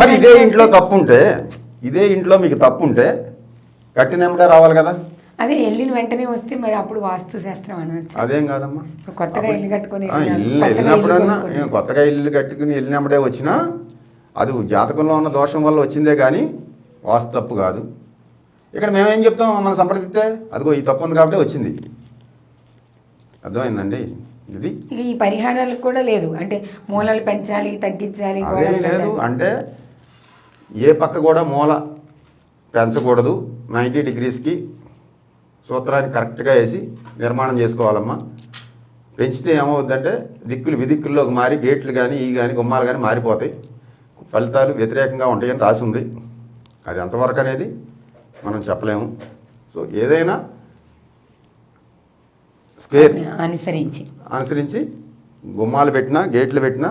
మరి ఇదే ఇంట్లో తప్పు ఉంటే, ఇదే ఇంట్లో మీకు తప్పు ఉంటే కట్టినమ్మడే రావాలి కదా. అదే వెళ్ళిన వెంటనే వస్తే మరి అప్పుడు వాస్తు శాస్త్రం అనొచ్చు. అదేం కాదమ్మా, కొత్తగా ఇల్లు కట్టుకుని వెళ్ళినప్పుడన్నా కొత్తగా ఇల్లు కట్టుకుని వెళ్ళినప్పుడే వచ్చినా అది జాతకంలో ఉన్న దోషం వల్ల వచ్చిందే కానీ వాస్తు తప్పు కాదు. ఇక్కడ మేమేం చెప్తాం, మనం సంప్రదిస్తే అదిగో ఈ తప్పు ఉంది కాబట్టి వచ్చింది. అర్థమైందండి? ఇది ఈ పరిహారాలకు కూడా లేదు అంటే మూలలు పెంచాలి తగ్గించాలి అదేం లేదు. అంటే ఏ పక్క కూడా మూల పెంచకూడదు, 90 డిగ్రీస్కి సూత్రాన్ని కరెక్ట్గా వేసి నిర్మాణం చేసుకోవాలమ్మా. పెంచితే ఏమవుద్దంటే దిక్కులు విదిక్కుల్లోకి మారి గేట్లు కానీ ఈ కానీ గుమ్మాలు కానీ మారిపోతాయి, ఫలితాలు వ్యతిరేకంగా ఉంటాయని రాసి ఉంది. అది ఎంతవరకు అనేది మనం చెప్పలేము. సో ఏదైనా స్క్వేర్ అనుసరించి గుమ్మాలు పెట్టినా గేట్లు పెట్టినా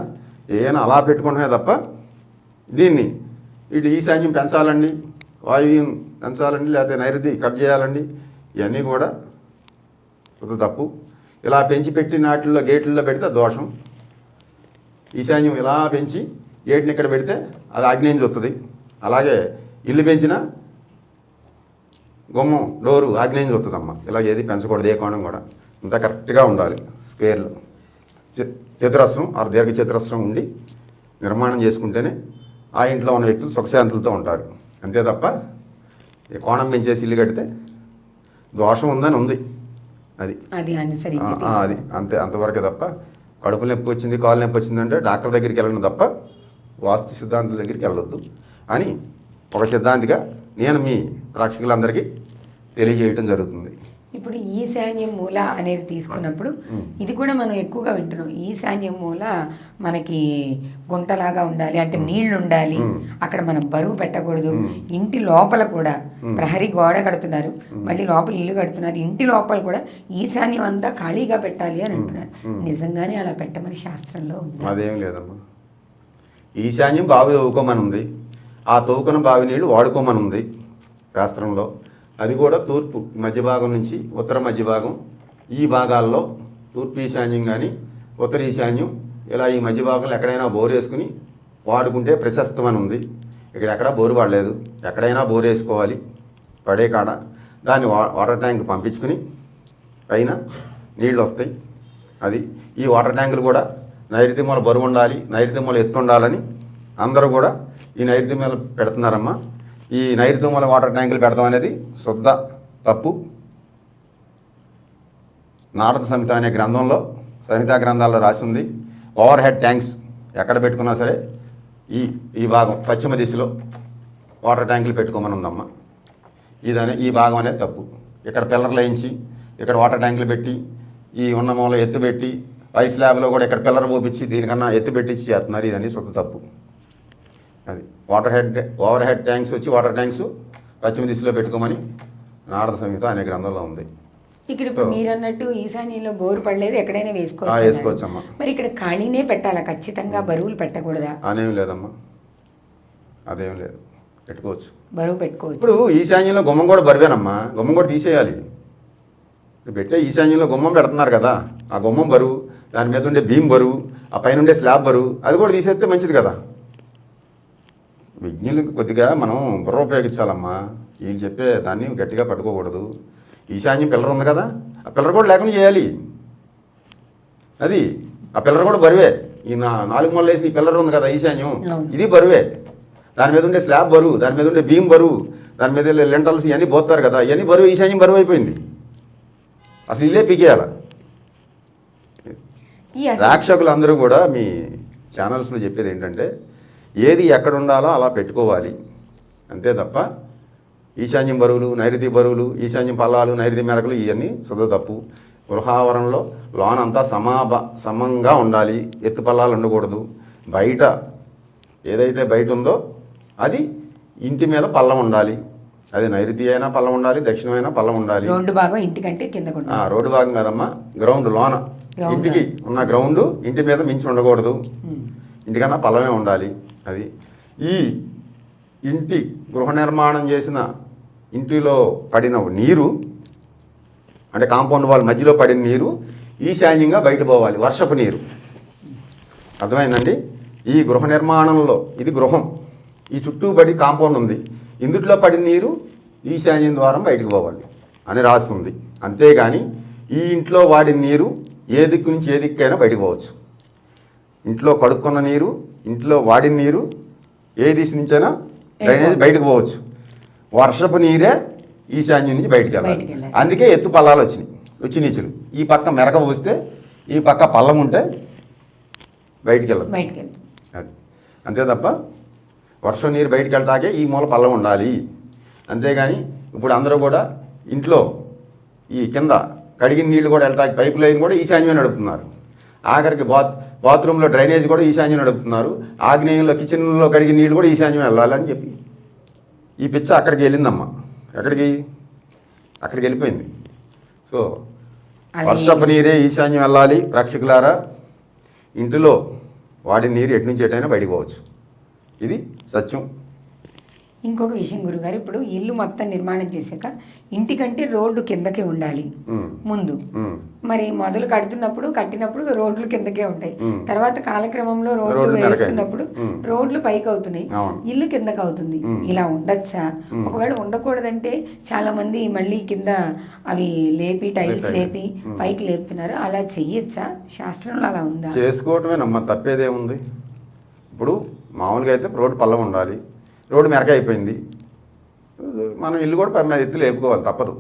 ఏదైనా అలా పెట్టుకుంటున్నా తప్ప దీన్ని ఇటు ఈశాన్యం పెంచాలండి, వాయువ్యం పెంచాలండి, లేకపోతే నైరుతి కట్ చేయాలండి, ఇవన్నీ కూడా తప్పు. ఇలా పెంచి పెట్టి నాటిల్లో గేట్లలో పెడితే దోషం. ఈశాన్యం ఇలా పెంచి గేట్ని ఇక్కడ పెడితే అది ఆగ్నేయం చూస్తుంది. అలాగే ఇల్లు పెంచిన గుమ్మం డోరు ఆగ్నేయం చూస్తుందమ్మా. ఇలా ఏది పెంచకూడదు, ఏ కోణం కూడా అంతా కరెక్ట్గా ఉండాలి. స్క్వేర్లో చతురస్రం ఆరు దీర్ఘ చతురస్రం ఉండి నిర్మాణం చేసుకుంటేనే ఆ ఇంట్లో ఉన్న వ్యక్తులు సుఖశాంతులతో ఉంటారు. అంతే తప్ప ఈ కోణం పెంచేసి ఇల్లు కడితే దోషం ఉందని ఉంది. అది అది అంతే, అంతవరకే తప్ప కడుపు నొప్పి వచ్చింది కాలు నొప్పి వచ్చిందంటే డాక్టర్ దగ్గరికి వెళ్ళడం తప్ప వాస్తు సిద్ధాంతుల దగ్గరికి వెళ్ళొద్దు అని ఒక సిద్ధాంతిగా నేను మీ ప్రేక్షకులందరికీ తెలియజేయటం జరుగుతుంది. ఇప్పుడు ఈశాన్యం మూల అనేది తీసుకున్నప్పుడు ఇది కూడా మనం ఎక్కువగా వింటున్నాం. ఈశాన్యం మూల మనకి గుంటలాగా ఉండాలి, అంటే నీళ్లు ఉండాలి, అక్కడ మనం బరువు పెట్టకూడదు. ఇంటి లోపల కూడా ప్రహరీ గోడ కడుతున్నారు, మళ్ళీ లోపల ఇల్లు కడుతున్నారు, ఇంటి లోపల కూడా ఈశాన్యం అంతా ఖాళీగా పెట్టాలి అని అంటున్నారు. నిజంగానే అలా పెట్టమని శాస్త్రంలో ఉంది? అదేం లేదమ్మా. ఈశాన్యం బావి తవ్వుకోమని ఉంది, ఆ తవ్వుకున్న బావి నీళ్లు వాడుకోమని ఉంది శాస్త్రంలో. అది కూడా తూర్పు మధ్య భాగం నుంచి ఉత్తర మధ్య భాగం ఈ భాగాల్లో తూర్పు ఈశాన్యం కానీ ఉత్తర ఈశాన్యం ఇలా ఈ మధ్య భాగంలో ఎక్కడైనా బోరు వేసుకుని వాడుకుంటే ప్రశస్తమని ఉంది. ఇక్కడ ఎక్కడా బోరు పడలేదు, ఎక్కడైనా బోరు వేసుకోవాలి పడే కాడ. దాన్ని వాటర్ ట్యాంక్ పంపించుకుని పైన నీళ్ళు వస్తాయి. అది ఈ వాటర్ ట్యాంకులు కూడా నైరుతి మూల బరువు ఉండాలి, నైరుతి మూల ఎత్తు ఉండాలని అందరూ కూడా ఈ నైరుతి మూల పెడుతున్నారమ్మా. ఈ నైరుతి మూల వాటర్ ట్యాంకులు పెడతాం అనేది శుద్ధ తప్పు. నారద సంహిత అనే గ్రంథంలో సంహితా గ్రంథాల్లో రాసి ఉంది, ఓవర్ హెడ్ ట్యాంక్స్ ఎక్కడ పెట్టుకున్నా సరే ఈ భాగం పశ్చిమ దిశలో వాటర్ ట్యాంకులు పెట్టుకోమని ఉందమ్మా. ఈ భాగం అనేది తప్పు. ఇక్కడ పిల్లర్లు వేయించి ఇక్కడ వాటర్ ట్యాంకులు పెట్టి ఈ ఉన్న మూల ఎత్తు పెట్టి పై స్లాబ్లో కూడా ఇక్కడ పిల్లర్ పోపించి దీనికన్నా ఎత్తు పెట్టించి చేస్తున్నారు. ఇదని శుద్ధ తప్పు. అది ఓవర్ హెడ్ ట్యాంక్స్ వచ్చి వాటర్ ట్యాంక్స్ పశ్చిమ దిశలో పెట్టుకోమని నారద సంహిత అనే గ్రంథంలో ఉంది. ఇక్కడ ఇప్పుడు మీరు అన్నట్టు ఈశాన్యంలో బోరు పడలేదు, ఎక్కడైనా వేసుకోవచ్చు. వేసుకోవచ్చమ్మా. మరి ఇక్కడ ఖాళీనే పెట్టాలా, ఖచ్చితంగా బరువులు పెట్టకూడదా? అనేం లేదమ్మా, అదేం లేదు, పెట్టుకోవచ్చు, బరువు పెట్టుకోవచ్చు. ఇప్పుడు ఈశాన్యంలో గుమ్మం కూడా బరువేనమ్మా, గుమ్మం కూడా తీసేయాలి. ఇప్పుడు పెట్టే ఈశాన్యంలో గుమ్మం పెడుతున్నారు కదా, ఆ గుమ్మం బరువు, దాని మీద ఉండే భీమ్ బరువు, ఆ పైన ఉండే స్లాబ్ బరువు, అది కూడా తీసేస్తే మంచిది కదా. విజ్ఞులకు కొద్దిగా మనం బుర్ర ఉపయోగించాలమ్మా, వీళ్ళు చెప్పే దాన్ని గట్టిగా పట్టుకోకూడదు. ఈశాన్యం పిల్లర్ ఉంది కదా, ఆ పిల్లర్ కూడా లేకుండా చేయాలి. అది ఆ పిల్లర్ కూడా బరువే. ఈ 4 మూలలు వేసిన ఈ పిల్లర్ ఉంది కదా ఈశాన్యం, ఇది బరువే. దాని మీద ఉండే స్లాబ్ బరువు, దాని మీద ఉండే భీమ్ బరువు, దాని మీద లెంటల్స్ ఇవన్నీ పోతారు కదా, ఇవన్నీ బరువు, ఈశాన్యం బరువు అయిపోయింది. అసలు ఇల్లే పీకేయాల. ప్రేక్షకులు అందరూ కూడా మీ ఛానల్స్లో చెప్పేది ఏంటంటే ఏది ఎక్కడ ఉండాలో అలా పెట్టుకోవాలి అంతే తప్ప ఈశాన్యం బరువులు, నైరుతి బరువులు, ఈశాన్యం పల్లాలు, నైరుతి మెరకలు ఇవన్నీ శుద్ధ తప్పు. గృహావరణంలో లోనంతా సమంగా ఉండాలి, ఎత్తు పల్లాలు ఉండకూడదు. బయట ఏదైతే బయట ఉందో అది ఇంటి మీద పల్లం ఉండాలి. అది నైరుతి అయినా పల్లం ఉండాలి, దక్షిణమైనా పల్లం ఉండాలి. రోడ్డు భాగం ఇంటికంటే కింద, రోడ్డు భాగం కాదమ్మా, గ్రౌండ్ లోన, ఇంటికి ఉన్న గ్రౌండ్ ఇంటి మీద మించి ఉండకూడదు, ఇంటికన్నా పల్లమే ఉండాలి. అది ఈ ఇంటి గృహ నిర్మాణం చేసిన ఇంటిలో పడిన నీరు, అంటే కాంపౌండ్ వాల్ మధ్యలో పడిన నీరు ఈశాన్యంగా బయట పోవాలి, వర్షపు నీరు. అర్థమైందండి? ఈ గృహ నిర్మాణంలో ఇది గృహం, ఈ చుట్టూ పడి కాంపౌండ్ ఉంది, ఇందుట్లో పడిన నీరు ఈశాన్యం ద్వారా బయటకు పోవాలి అని రాస్తుంది. అంతేగాని ఈ ఇంట్లో వాడిన నీరు ఏ దిక్కు నుంచి ఏ దిక్కైనా బయటకు పోవచ్చు. ఇంట్లో కడుక్కున్న నీరు, ఇంట్లో వాడిన నీరు ఏ దిశ నుంచైనా డ్రైనేజ్ బయటకు పోవచ్చు. వర్షపు నీరే ఈశాన్యం నుంచి బయటికి వెళ్ళాలి. అందుకే ఎత్తు పల్లాలు వచ్చి నీచులు. ఈ పక్క మెరక పోస్తే ఈ పక్క పల్లం ఉంటే బయటికి వెళ్ళదు. అది అంతే తప్ప వర్షం నీరు బయటికి వెళ్తాకే ఈ మూల పల్లం ఉండాలి. అంతేగాని ఇప్పుడు అందరూ కూడా ఇంట్లో ఈ కింద కడిగిన నీళ్ళు కూడా వెళ్తాకి పైప్ లైన్ కూడా ఈశాన్యం నడుపుతున్నారు. ఆఖరికి బాత్రూంలో డ్రైనేజ్ కూడా ఈశాన్యం నడుపుతున్నారు. ఆగ్నేయంలో కిచెన్లో కడిగిన నీళ్ళు కూడా ఈశాన్యం వెళ్ళాలని చెప్పి ఈ పిచ్చ అక్కడికి వెళ్ళిందమ్మా. అక్కడికి వెళ్ళిపోయింది. సో వర్షపు నీరే ఈశాన్యం వెళ్ళాలి. ప్రేక్షకులారా, ఇంటిలో వాడిన నీరు ఎటు నుంచి ఎటైనా బయటకు పోవచ్చు. ఇది సత్యం. ఇంకొక విషయం గురుగారు, ఇప్పుడు ఇల్లు మొత్తం నిర్మాణం చేశాక ఇంటికంటే రోడ్డు కిందకే ఉండాలి ముందు. మరి మొదలు కట్టినప్పుడు రోడ్లు కిందకే ఉంటాయి, తర్వాత కాలక్రమంలో రోడ్లు వేస్తున్నప్పుడు రోడ్లు పైకి అవుతున్నాయి, ఇల్లు కిందకి అవుతుంది. ఇలా ఉండొచ్చా? ఒకవేళ ఉండకూడదంటే చాలా మంది మళ్ళీ కింద అవి లేపి టైల్స్ లేపి పైకి లేపుతున్నారు. అలా చెయ్యొచ్చా? శాస్త్రంలో అలా ఉందా? చేసుకోవటమేనమ్మా, తప్పేదేముంది. ఇప్పుడు మామూలుగా అయితే రోడ్డు పల్లం ఉండాలి, రోడ్డు మెరక అయిపోయింది, మనం ఇల్లు కూడా మీద ఎత్తులు లేపుకోవాలి, తప్పదు.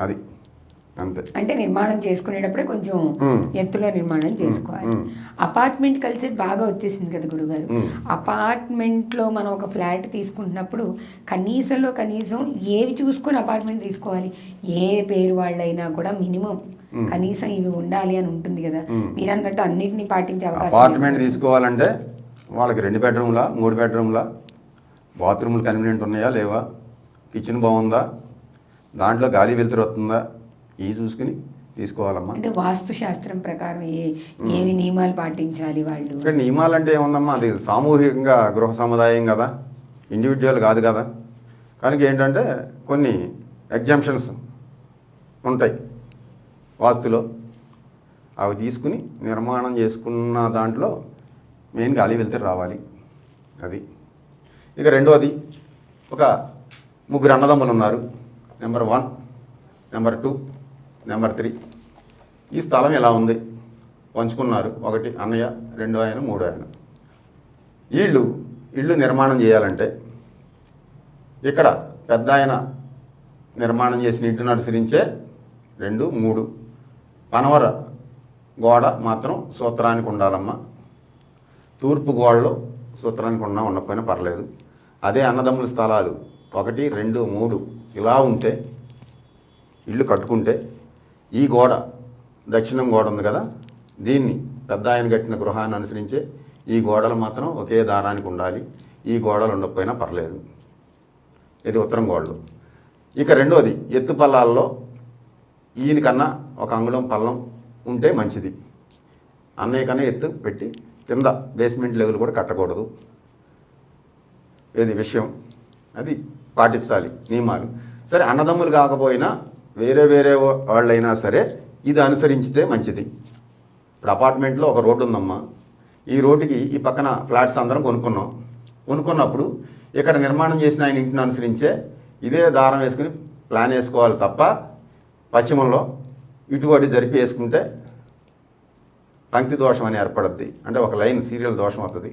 అది అంతే. అంటే నిర్మాణం చేసుకునేటప్పుడే కొంచెం ఎత్తులో నిర్మాణం చేసుకోవాలి. అపార్ట్మెంట్ కల్చర్ బాగా వచ్చేసింది కదా గురుగారు. అపార్ట్మెంట్లో మనం ఒక ఫ్లాట్ తీసుకుంటున్నప్పుడు కనీసం ఏవి చూసుకొని అపార్ట్మెంట్ తీసుకోవాలి? ఏ పేరు వాళ్ళైనా కూడా మినిమం కనీసం ఇవి ఉండాలి అని ఉంటుంది కదా. మీరు అన్నట్టు అన్నిటినీ పాటించే అవకాశం. అపార్ట్మెంట్ తీసుకోవాలంటే వాళ్ళకి 2 బెడ్రూమ్లా 3 బెడ్రూమ్లా, బాత్రూములు కన్వీనియంట్ ఉన్నాయా లేవా, కిచెన్ బాగుందా, దాంట్లో గాలి వెలుతురు వస్తుందా, ఇవి చూసుకుని తీసుకోవాలమ్మా. అంటే వాస్తు శాస్త్రం ప్రకారం ఏవి నియమాలు పాటించాలి వాళ్ళు? ఇక్కడ నియమాలు అంటే ఏముందమ్మా, అది సామూహికంగా గృహ సముదాయం కదా, ఇండివిజువల్ కాదు కదా. కనుక ఏంటంటే కొన్ని ఎగ్జామ్షన్స్ ఉంటాయి వాస్తులో, అవి తీసుకుని నిర్మాణం చేసుకున్న దాంట్లో మెయిన్ గాలి వెలుతురు రావాలి. అది. ఇక రెండోది, ఒక 3 అన్నదమ్ములు ఉన్నారు. Number 1, number 2, number 3. ఈ స్థలం ఎలా ఉంది, పంచుకున్నారు. 1 అన్నయ్య, 2 ఆయన, 3 ఆయన. ఇళ్ళు నిర్మాణం చేయాలంటే ఇక్కడ పెద్ద ఆయన నిర్మాణం చేసిన ఇంటిని అనుసరించే 2, 3 పనవర గోడ మాత్రం సూత్రానికి ఉండాలమ్మా. తూర్పు గోడలో సూత్రానికి ఉండకపోయినా పర్లేదు. అదే అన్నదమ్ముల స్థలాలు 1, 2, 3 ఇలా ఉంటే ఇల్లు కట్టుకుంటే ఈ గోడ దక్షిణం గోడ ఉంది కదా, దీన్ని పెద్ద ఆయన కట్టిన గృహాన్ని అనుసరించే ఈ గోడలు మాత్రం ఒకే దారానికి ఉండాలి. ఈ గోడలు ఉండకపోయినా పర్లేదు. ఇది ఉత్తరం గోడలు. ఇక రెండోది ఎత్తు పల్లాల్లో ఈయనకన్నా ఒక అంగుళం పల్లం ఉంటే మంచిది. అన్నయ్య కన్నా ఎత్తు పెట్టి కింద బేస్మెంట్ లెవెల్ కూడా కట్టకూడదు. ఇది విషయం, అది పాటించాలి నియమాలు. సరే అన్నదమ్ములు కాకపోయినా వేరే వేరే వాళ్ళైనా సరే ఇది అనుసరించితే మంచిది. ఇప్పుడు అపార్ట్మెంట్లో ఒక రోడ్డు ఉందమ్మా, ఈ రోడ్డుకి ఈ పక్కన ఫ్లాట్స్ అందరం కొనుక్కున్నప్పుడు ఇక్కడ నిర్మాణం చేసిన ఆయన ఇంటిని అనుసరించే ఇదే దారం వేసుకుని ప్లాన్ వేసుకోవాలి తప్ప పశ్చిమంలో ఇటువంటి జరిపి వేసుకుంటే పంక్తి దోషం అని ఏర్పడుద్ది. అంటే ఒక లైన్ సీరియల్ దోషం అవుతుంది.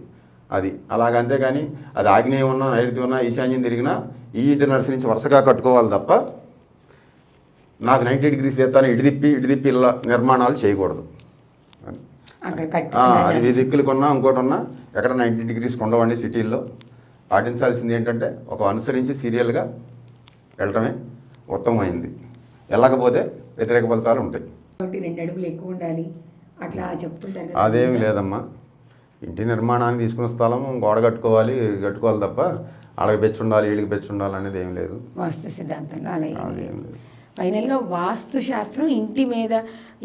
అది అలాగంతే కానీ అది ఆగ్నేయం ఉన్నా నైరుతి ఉన్నా ఈశాన్యం తిరిగినా ఈ ఇంటిని అనుసరించి వరుసగా కట్టుకోవాలి తప్ప నాకు 90 degrees తెస్తాను ఇటు తిప్పి ఇలా నిర్మాణాలు చేయకూడదు. అది వీధి దిక్కులు కొన్నా ఇంకోటి ఉన్నా ఎక్కడ 90 degrees ఉండవండి. సిటీల్లో పాటించాల్సింది ఏంటంటే ఒక అనుసరించి సీరియల్గా వెళ్ళటమే ఉత్తమమైంది. వెళ్ళకపోతే వ్యతిరేక ఫలితాలు ఉంటాయి. 2 అడుగులు ఎక్కువ ఉండాలి అట్లా చెప్తుంటారు. అదేమి లేదమ్మా, ఇంటి నిర్మాణానికి తీసుకున్న స్థలం గోడ కట్టుకోవాలి తప్ప అలాగే పెంచి ఉండాలి వీళ్ళకి పెంచి ఉండాలి అనేది ఏం లేదు వాస్తు సిద్ధాంతంలో. అలా ఏం లేదు. ఫైనల్గా వాస్తు శాస్త్రం ఇంటి మీద,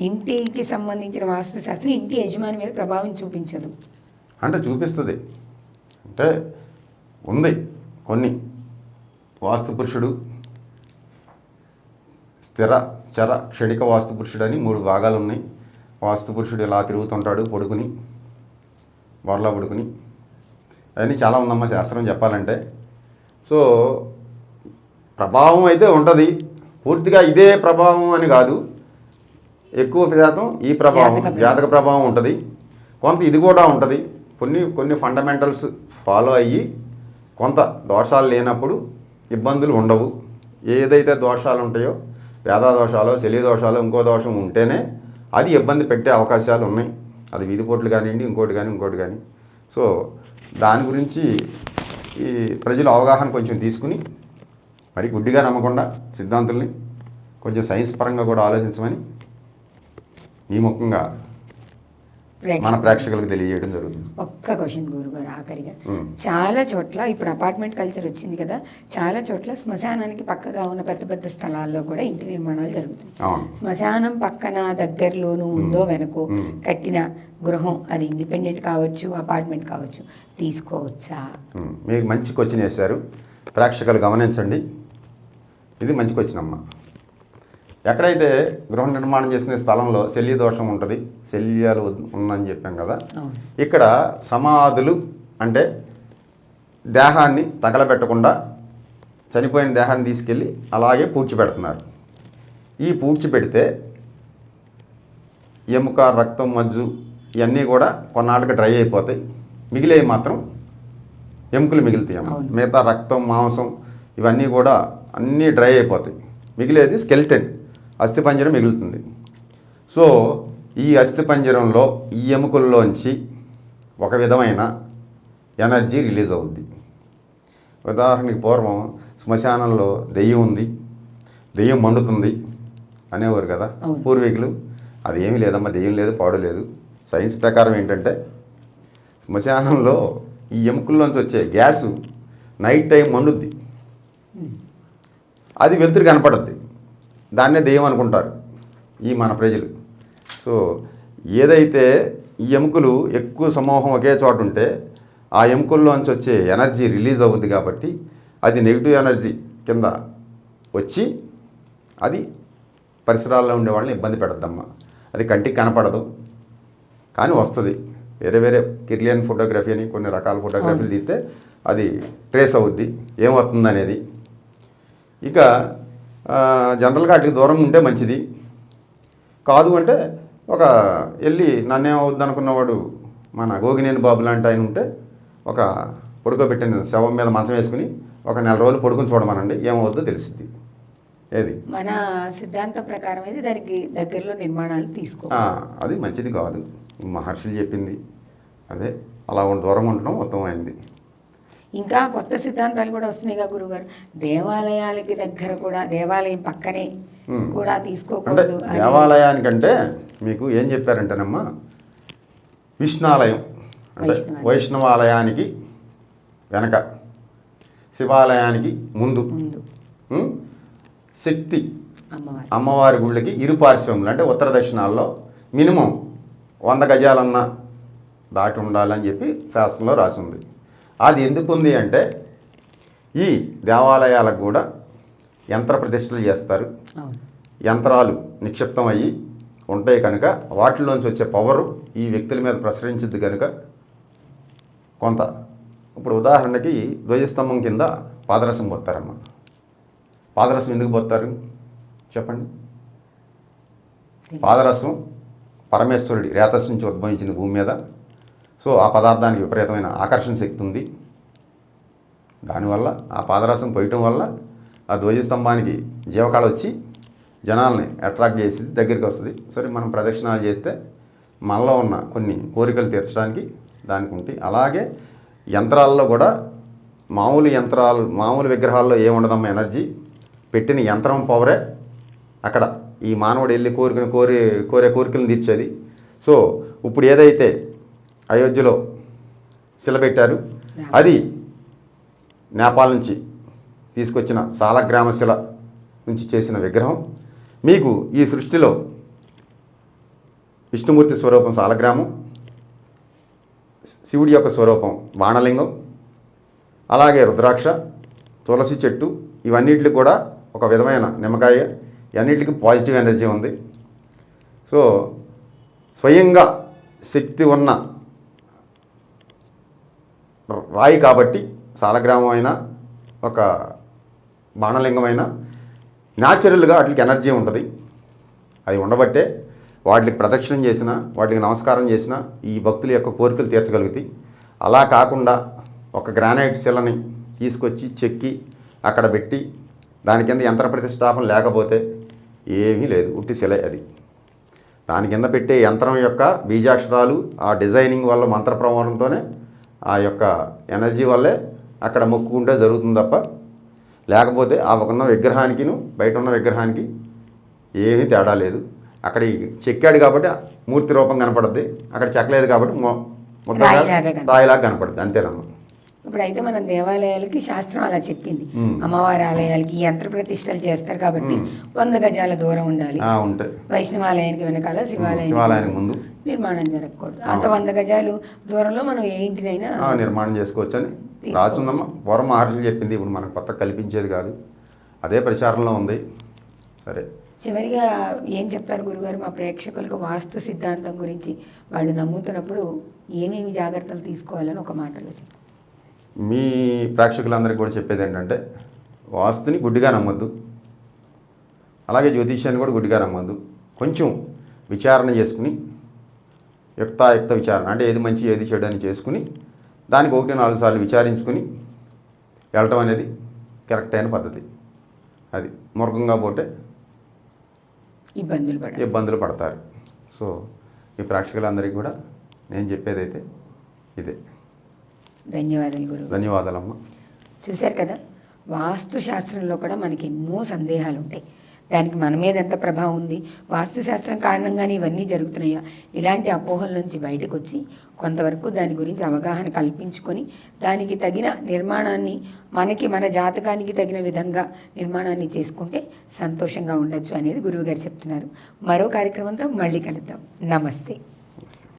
ఇంటికి సంబంధించిన వాస్తు శాస్త్రం ఇంటి యజమాని మీద ప్రభావం చూపించదు అంటే చూపిస్తుంది. అంటే ఉంది కొన్ని. వాస్తు పురుషుడు, స్థిర చర క్షణిక వాస్తు పురుషుడు అని 3 భాగాలు ఉన్నాయి. వాస్తు పురుషుడు ఇలా తిరుగుతుంటాడు పడుకుని, బొరలా పడుకుని, అవన్నీ చాలా ఉందమ్మా శాస్త్రం చెప్పాలంటే. సో ప్రభావం అయితే ఉంటుంది, పూర్తిగా ఇదే ప్రభావం అని కాదు, ఎక్కువ శాతం ఈ ప్రభావం జాతక ప్రభావం ఉంటుంది. కొంత ఇది కూడా ఉంటుంది. కొన్ని ఫండమెంటల్స్ ఫాలో అయ్యి కొంత దోషాలు లేనప్పుడు ఇబ్బందులు ఉండవు. ఏదైతే దోషాలు ఉంటాయో వేదా దోషాలు, శల్య దోషాలు, ఇంకో దోషం ఉంటేనే అది ఇబ్బంది పెట్టే అవకాశాలు ఉన్నాయి. అది వీధిపోట్లు కానివ్వండి, ఇంకోటి కానీ. సో దాని గురించి ఈ ప్రజలు అవగాహన కొంచెం తీసుకుని మరి గుడ్డిగా నమ్మకుండా సిద్ధాంతుల్ని కొంచెం సైన్స్ పరంగా కూడా ఆలోచించమని ఈ ముఖంగా మన ప్రేక్షకులకు తెలియజేయడం జరుగుతుంది. ఒక్క క్వశ్చన్ గురుగారు ఆఖరిగా, చాలా చోట్ల ఇప్పుడు అపార్ట్మెంట్ కల్చర్ వచ్చింది కదా, చాలా చోట్ల శ్మశానానికి పక్కగా ఉన్న పెద్ద పెద్ద స్థలాల్లో కూడా ఇంటి నిర్మాణాలు జరుగుతాయి. శ్మశానం పక్కన దగ్గరలోనూ ఉందో వెనకో కట్టిన గృహం, అది ఇండిపెండెంట్ కావచ్చు, అపార్ట్మెంట్ కావచ్చు, తీసుకోవచ్చా? మీరు మంచి క్వశ్చన్ వేశారు, ప్రేక్షకులు గమనించండి. ఇది మంచి క్వశ్చన్ అమ్మా. ఎక్కడైతే గృహ నిర్మాణం చేసుకునే స్థలంలో శల్య దోషం ఉంటుంది, శల్యాలు ఉందని చెప్పాం కదా, ఇక్కడ సమాధులు అంటే దేహాన్ని తగలబెట్టకుండా చనిపోయిన దేహాన్ని తీసుకెళ్ళి అలాగే పూడ్చిపెడుతున్నారు. ఈ పూడ్చిపెడితే ఎముక, రక్తం, మజ్జు ఇవన్నీ కూడా కొన్నాళ్ళకి డ్రై అయిపోతాయి. మిగిలేవి మాత్రం ఎముకలు మిగులుతాయి. మిగతా రక్తం, మాంసం ఇవన్నీ కూడా అన్నీ డ్రై అయిపోతాయి. మిగిలేది స్కెలిటన్, అస్థిపంజరం మిగులుతుంది. సో ఈ అస్థిపంజరంలో ఈ ఎముకల్లోంచి ఒక విధమైన ఎనర్జీ రిలీజ్ అవుద్ది. ఉదాహరణకి పూర్వం శ్మశానంలో దెయ్యం ఉంది, దెయ్యం మండుతుంది అనేవారు కదా పూర్వీకులు. అదేమీ లేదమ్మా, దెయ్యం లేదు, పాడు లేదు. సైన్స్ ప్రకారం ఏంటంటే శ్మశానంలో ఈ ఎముకల్లోంచి వచ్చే గ్యాసు నైట్ టైం మండుద్ది, అది వెలుతురు కనపడుద్ది, దాన్నే దెయ్యం అనుకుంటారు ఈ మన ప్రజలు. సో ఏదైతే ఈ ఎముకలు ఎక్కువ సమూహం ఒకే చోట ఉంటే ఆ ఎముకల్లోంచి వచ్చే ఎనర్జీ రిలీజ్ అవుద్ది కాబట్టి అది నెగిటివ్ ఎనర్జీ కింద వచ్చి అది పరిసరాల్లో ఉండే వాళ్ళని ఇబ్బంది పెడద్దమ్మా. అది కంటికి కనపడదు కానీ వస్తుంది. వేరే కిర్లియన్ ఫోటోగ్రఫీ అని కొన్ని రకాల ఫోటోగ్రఫీలు తీస్తే అది ట్రేస్ అవుద్ది ఏమవుతుంది అనేది. ఇక జనరల్గా వాటికి దూరం ఉంటే మంచిది. కాదు అంటే ఒక వెళ్ళి నన్నేమవుద్ది అనుకున్నవాడు మన గోగినేని బాబు లాంటి ఆయన ఉంటే ఒక పడుకోబెట్టిన శవం మీద మంచం వేసుకుని ఒక 4 రోజులు పడుకుని చూడమనండి, ఏమవుద్దో తెలిసిద్ది. ఏది మన సిద్ధాంతం ప్రకారం అయితే దానికి దగ్గరలో నిర్మాణాలు తీసుకో, అది మంచిది కాదు. మహర్షులు చెప్పింది అదే, అలా దూరం ఉండడం ఉత్తమమైంది. ఇంకా కొత్త సిద్ధాంతాలు కూడా వస్తున్నాయిగా గురుగారు. దేవాలయాలకి దగ్గర కూడా, దేవాలయం పక్కనే కూడా తీసుకోకూడదు. దేవాలయానికంటే మీకు ఏం చెప్పారంటేనమ్మా, విష్ణాలయం అంటే వైష్ణవాలయానికి వెనక, శివాలయానికి ముందు, ముందు ఉం? శక్తి అమ్మవారు అమ్మవారి గుళ్ళకి ఇరు పార్శ్వములు అంటే ఉత్తర దక్షిణాల్లో మినిమం 100 గజాలన్నా దాటి ఉండాలని చెప్పి శాస్త్రంలో రాసి ఉంది. అది ఎందుకు ఉంది అంటే ఈ దేవాలయాలకు కూడా యంత్ర ప్రతిష్టలు చేస్తారు. అవును. యంత్రాలు నిక్షిప్తం అయ్యి ఉంటాయి కనుక వాటిలోంచి వచ్చే పవరు ఈ వ్యక్తుల మీద ప్రసరించింది కనుక కొంత. ఇప్పుడు ఉదాహరణకి ధ్వజస్తంభం కింద పాదరసం పోతారమ్మ. పాదరసం ఎందుకు పోతారు చెప్పండి? పాదరసం పరమేశ్వరుడి రేతస్ నుంచి ఉద్భవించింది భూమి మీద. సో ఆ పదార్థానికి విపరీతమైన ఆకర్షణ శక్తి ఉంది. దానివల్ల ఆ పాదరసం పోయటం వల్ల ఆ ధ్వజస్తంభానికి జీవకాళ వచ్చి జనాల్ని అట్రాక్ట్ చేసి దగ్గరికి వస్తుంది. సరే, మనం ప్రదక్షిణాలు చేస్తే మనలో ఉన్న కొన్ని కోరికలు తీర్చడానికి దానికి ఉంటాయి. అలాగే యంత్రాల్లో కూడా మామూలు విగ్రహాల్లో ఏముండదమ్మా, ఎనర్జీ పెట్టిన యంత్రం పవరే అక్కడ ఈ మానవుడు వెళ్ళి కోరే కోరికలను తీర్చేది. సో ఇప్పుడు ఏదైతే అయోధ్యలో శిల పెట్టారు, అది నేపాల్ నుంచి తీసుకొచ్చిన సాలగ్రామ శిల నుంచి చేసిన విగ్రహం. మీకు ఈ సృష్టిలో విష్ణుమూర్తి స్వరూపం సాలగ్రామం, శివుడి యొక్క స్వరూపం బాణలింగం, అలాగే రుద్రాక్ష, తులసి చెట్టు, ఇవన్నిటికి కూడా ఒక విధమైన నిమ్మకాయ, ఇవన్నిటికి పాజిటివ్ ఎనర్జీ ఉంది. సో స్వయంగా శక్తి ఉన్న రాయి కాబట్టి సాలగ్రామం అయినా ఒక బాణలింగమైనా న్యాచురల్గా వాటికి ఎనర్జీ ఉంటుంది. అది ఉండబట్టే వాటికి ప్రదక్షిణం చేసినా, వాటికి నమస్కారం చేసినా ఈ భక్తుల యొక్క కోరికలు తీర్చగలుగుతాయి. అలా కాకుండా ఒక గ్రానైట్ శిలని తీసుకొచ్చి చెక్కి అక్కడ పెట్టి దాని కింద యంత్ర ప్రతిష్టాపన లేకపోతే ఏమీ లేదు, ఉట్టి శిలే అది. దాని కింద పెట్టే యంత్రం యొక్క బీజాక్షరాలు, ఆ డిజైనింగ్ వల్ల మంత్ర ప్రమాణంతోనే ఆ యొక్క ఎనర్జీ వల్లే అక్కడ మొక్కుకుంటే జరుగుతుంది తప్ప, లేకపోతే ఆ ఉన్న విగ్రహానికిను బయట ఉన్న విగ్రహానికి ఏమీ తేడా లేదు. అక్కడ చెక్కాడు కాబట్టి మూర్తి రూపం కనపడుద్ది, అక్కడ చెక్కలేదు కాబట్టి రాయిలాగా కనపడుద్ది, అంతేనమ్మా. ఇప్పుడైతే మన దేవాలయాలకి శాస్త్రం అలా చెప్పింది, అమ్మవారి ఆలయాలకి యంత్ర ప్రతిష్టలు చేస్తారు కాబట్టి 100 గజాల దూరం ఉండాలి. వైష్ణవాలయానికి వెనకాల శివాలయానికి ముందు నిర్మాణం జరగకూడదు. అంత 100 గజాలు దూరంలో మనం ఏ ఇంటిదైనా నిర్మాణం చేసుకోవచ్చు అని రాసిందమ్మా. పూర్వం మహర్షులు చెప్పింది, ఇప్పుడు మనకు కొత్త కల్పించేది కాదు, అదే ప్రచారంలో ఉంది. సరే, చివరిగా ఏం చెప్తారు గురుగారు మా ప్రేక్షకులకు వాస్తు సిద్ధాంతం గురించి? వాళ్ళు నమ్ముతున్నప్పుడు ఏమేమి జాగ్రత్తలు తీసుకోవాలని ఒక మాటలో చెప్పారు. మీ ప్రేక్షకులందరికీ కూడా చెప్పేది ఏంటంటే, వాస్తుని గుడ్డిగా నమ్మొద్దు, అలాగే జ్యోతిష్యాన్ని కూడా గుడ్డిగా నమ్మొద్దు. కొంచెం విచారణ చేసుకుని, యుక్తాయుక్త విచారణ అంటే ఏది మంచి ఏది చెడు అని చేసుకుని దానికి 1-4 సార్లు విచారించుకుని వెళ్ళటం అనేది కరెక్ట్ అయిన పద్ధతి. అది మూర్ఖంగా పోతే ఇబ్బందులు పడతారు. సో ఈ ప్రేక్షకులందరికీ కూడా నేను చెప్పేదైతే ఇదే. ధన్యవాదాలు గురు. ధన్యవాదాలమ్మా. చూశారు కదా, వాస్తు శాస్త్రంలో కూడా మనకి ఎన్నో సందేహాలు ఉంటాయి. దానికి మన మీద ఎంత ప్రభావం ఉంది, వాస్తుశాస్త్రం కారణంగానే ఇవన్నీ జరుగుతున్నాయా, ఇలాంటి అపోహల నుంచి బయటకు వచ్చి కొంతవరకు దాని గురించి అవగాహన కల్పించుకొని దానికి తగిన నిర్మాణాన్ని, మన జాతకానికి తగిన విధంగా నిర్మాణాన్ని చేసుకుంటే సంతోషంగా ఉండొచ్చు అనేది గురువుగారు చెప్తున్నారు. మరో కార్యక్రమంతో మళ్ళీ కలుద్దాం. నమస్తే.